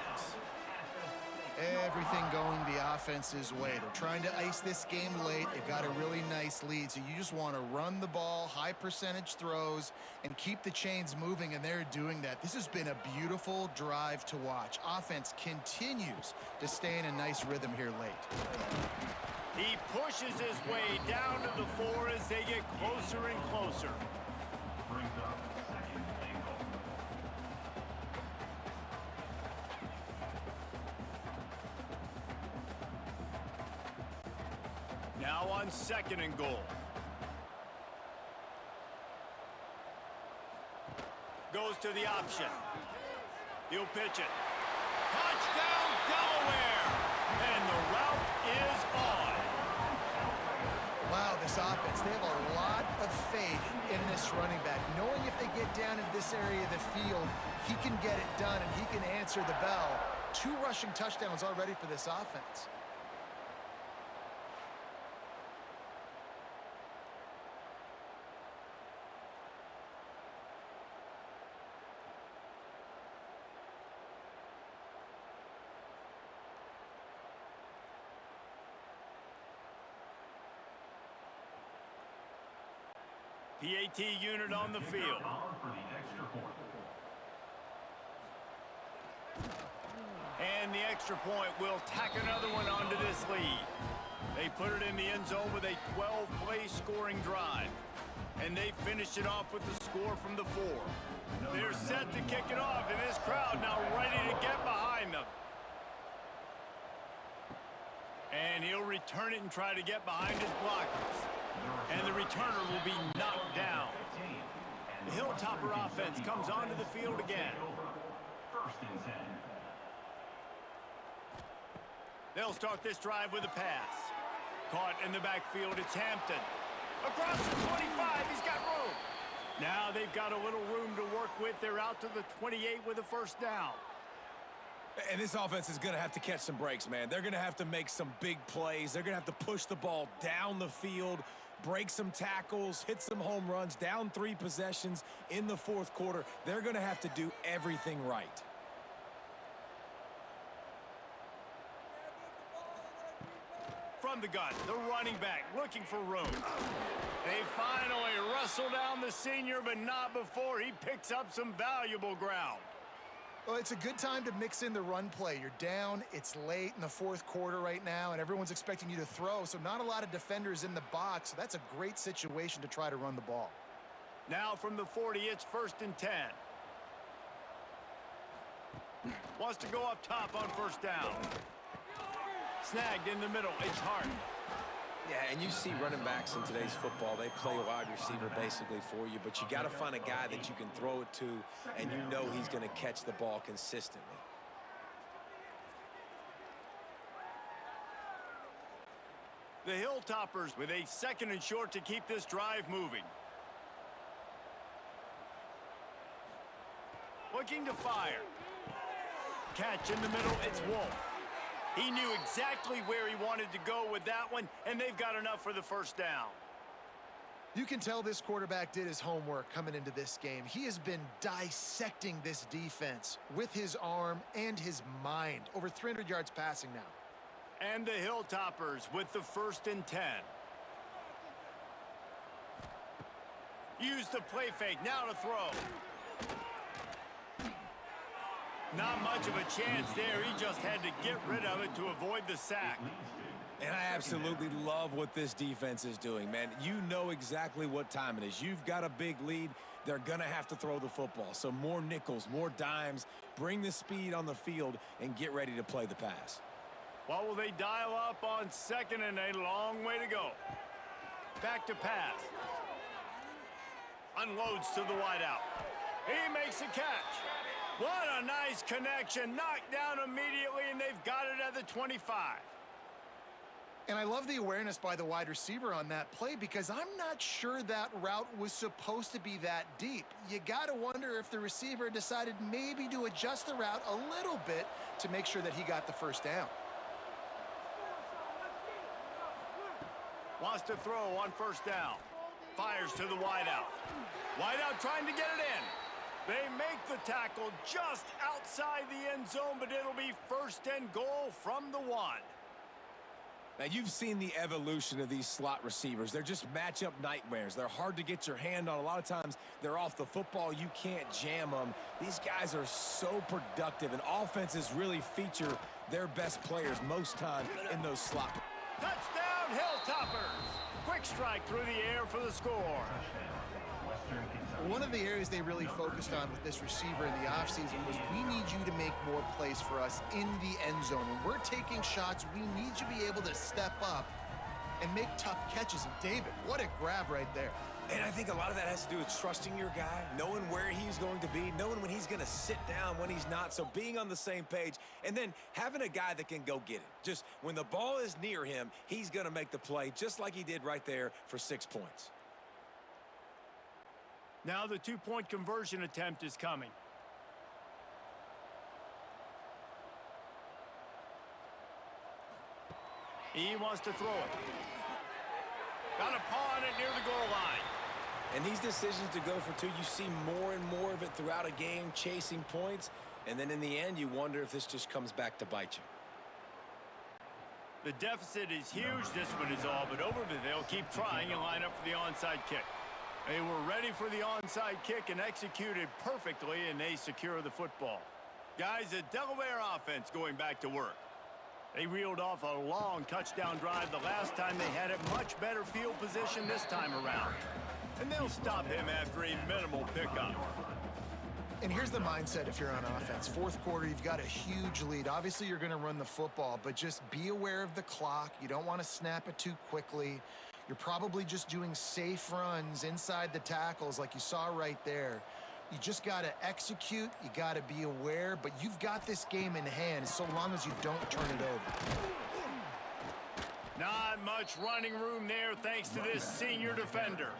Everything going the offense's way. They're trying to ice this game late. They've got a really nice lead, so you just want to run the ball, high percentage throws, and keep the chains moving, and they're doing that. This has been a beautiful drive to watch. Offense continues to stay in a nice rhythm here late. He pushes his way down to the 4 as they get closer and closer. Brings up 2nd and goal. Now on 2nd and goal. Goes to the option. He'll pitch it. Touchdown, Delaware! And the route is on. Wow, this offense, they have a lot of faith in this running back, knowing if they get down into this area of the field, he can get it done and he can answer the bell. 2 rushing touchdowns already for this offense. PAT unit on the field. For the extra point. And the extra point will tack another one onto this lead. They put it in the end zone with a 12-play scoring drive. And they finished it off with the score from the 4. They're set to kick it off, and this crowd now ready to get behind them. And he'll return it and try to get behind his blockers. And the returner will be knocked down. The Hilltopper offense comes onto the field again. 1st and 10. They'll start this drive with a pass. Caught in the backfield, it's Hampton. Across the 25, he's got room. Now they've got a little room to work with. They're out to the 28 with a 1st down. And this offense is going to have to catch some breaks, man. They're going to have to make some big plays. They're going to have to push the ball down the field, break some tackles, hit some home runs, down 3 possessions in the 4th quarter. They're going to have to do everything right. From the gun, the running back looking for room. They finally wrestle down the senior, but not before he picks up some valuable ground. Well, it's a good time to mix in the run play. You're down, it's late in the 4th quarter right now, and everyone's expecting you to throw, so not a lot of defenders in the box. So that's a great situation to try to run the ball. Now from the 40, it's 1st and 10. Wants to go up top on 1st down. Snagged in the middle, it's Hart. Yeah, and you see running backs in today's football, they play a wide receiver basically for you, but you got to find a guy that you can throw it to, and you know he's going to catch the ball consistently. The Hilltoppers with a 2nd and short to keep this drive moving. Looking to fire. Catch in the middle, it's Wolf. He knew exactly where he wanted to go with that one, and they've got enough for the 1st down. You can tell this quarterback did his homework coming into this game. He has been dissecting this defense with his arm and his mind. Over 300 yards passing now. And the Hilltoppers with the 1st and 10. Use the play fake, now to throw. Not much of a chance there. He just had to get rid of it to avoid the sack. And I absolutely love what this defense is doing, man. You know exactly what time it is. You've got a big lead. They're going to have to throw the football. So more nickels, more dimes, bring the speed on the field, and get ready to play the pass. What will they dial up on 2nd and a long way to go? Back to pass. Unloads to the wideout. He makes a catch. What a nice connection. Knocked down immediately, and they've got it at the 25. And I love the awareness by the wide receiver on that play because I'm not sure that route was supposed to be that deep. You got to wonder if the receiver decided maybe to adjust the route a little bit to make sure that he got the 1st down. Wants to throw on 1st down. Fires to the wideout. Wideout trying to get it in. They make the tackle just outside the end zone, but it'll be 1st and goal from the 1. Now, you've seen the evolution of these slot receivers. They're just matchup nightmares. They're hard to get your hand on. A lot of times, they're off the football. You can't jam them. These guys are so productive, and offenses really feature their best players most time in those slot. Touchdown, Hilltoppers! Quick strike through the air for the score. One of the areas they really focused on with this receiver in the offseason was we need you to make more plays for us in the end zone. When we're taking shots, we need you to be able to step up and make tough catches. And David, what a grab right there. And I think a lot of that has to do with trusting your guy, knowing where he's going to be, knowing when he's going to sit down, when he's not. So being on the same page, and then having a guy that can go get it. Just when the ball is near him, he's going to make the play, just like he did right there for 6 points. Now the 2-point conversion attempt is coming. He wants to throw it. Got a paw on it near the goal line. And these decisions to go for 2, you see more and more of it throughout a game, chasing points. And then in the end, you wonder if this just comes back to bite you. The deficit is huge. This one is all but over, but they'll keep trying and line up for the onside kick. They were ready for the onside kick and executed perfectly, and they secure the football. Guys, the Delaware offense going back to work. They reeled off a long touchdown drive the last time they had it. Much better field position this time around. And they'll stop him after a minimal pickup. And here's the mindset if you're on offense. 4th quarter, you've got a huge lead. Obviously, you're going to run the football, but just be aware of the clock. You don't want to snap it too quickly. You're probably just doing safe runs inside the tackles like you saw right there. You just got to execute. You got to be aware, but you've got this game in hand so long as you don't turn it over. Not much running room there thanks to this senior defender.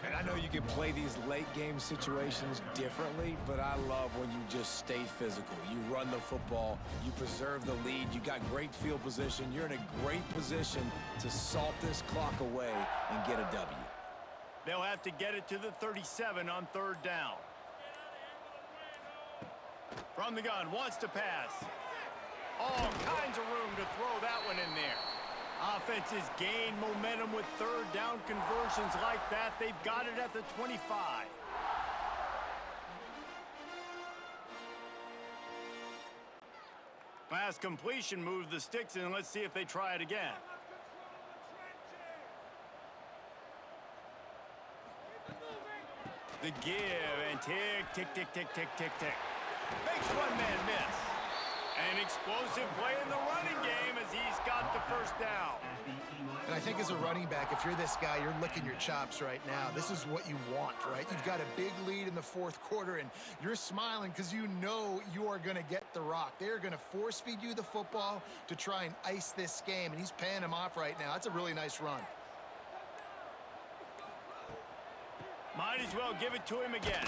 And I know you can play these late-game situations differently, but I love when you just stay physical. You run the football, you preserve the lead, you got great field position, you're in a great position to salt this clock away and get a W. They'll have to get it to the 37 on 3rd down. From the gun, wants to pass. All kinds of room to throw that one in there. Offenses gain momentum with 3rd down conversions like that. They've got it at the 25. Pass completion, move the sticks in. Let's see if they try it again. The give and tick, tick, tick, tick, tick, tick, tick. Makes one man miss. An explosive play in the running game as he's got the 1st down. And I think as a running back, if you're this guy, you're licking your chops right now. This is what you want, right? You've got a big lead in the 4th quarter, and you're smiling because you know you are going to get the rock. They're going to force-feed you the football to try and ice this game, and he's paying him off right now. That's a really nice run. Might as well give it to him again.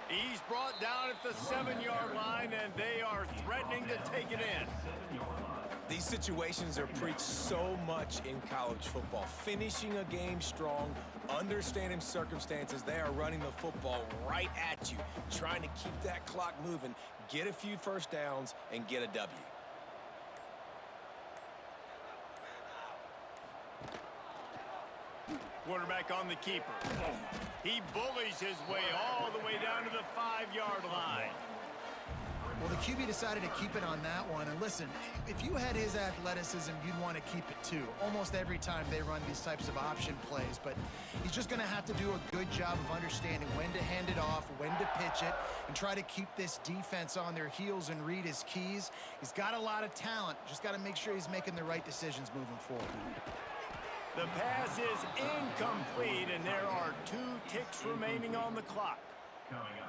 He's brought down at the 7-yard line, and they are threatening to take it in. These situations are preached so much in college football. Finishing a game strong, understanding circumstances. They are running the football right at you, trying to keep that clock moving, get a few first downs, and get a W. Quarterback on the keeper. He bullies his way all the way down to the 5-yard line. Well, the QB decided to keep it on that one. And listen, if you had his athleticism, you'd want to keep it too. Almost every time they run these types of option plays. But he's just going to have to do a good job of understanding when to hand it off, when to pitch it, and try to keep this defense on their heels and read his keys. He's got a lot of talent. Just got to make sure he's making the right decisions moving forward. The pass is incomplete, and there are 2 ticks remaining on the clock.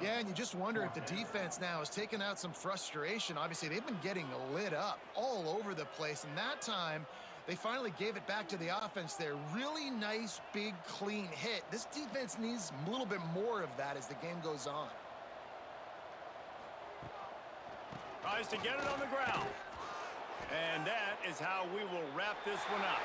Yeah, and you just wonder if the defense now has taken out some frustration. Obviously, they've been getting lit up all over the place, and that time they finally gave it back to the offense there. Really nice, big, clean hit. This defense needs a little bit more of that as the game goes on. Tries to get it on the ground. And that is how we will wrap this one up.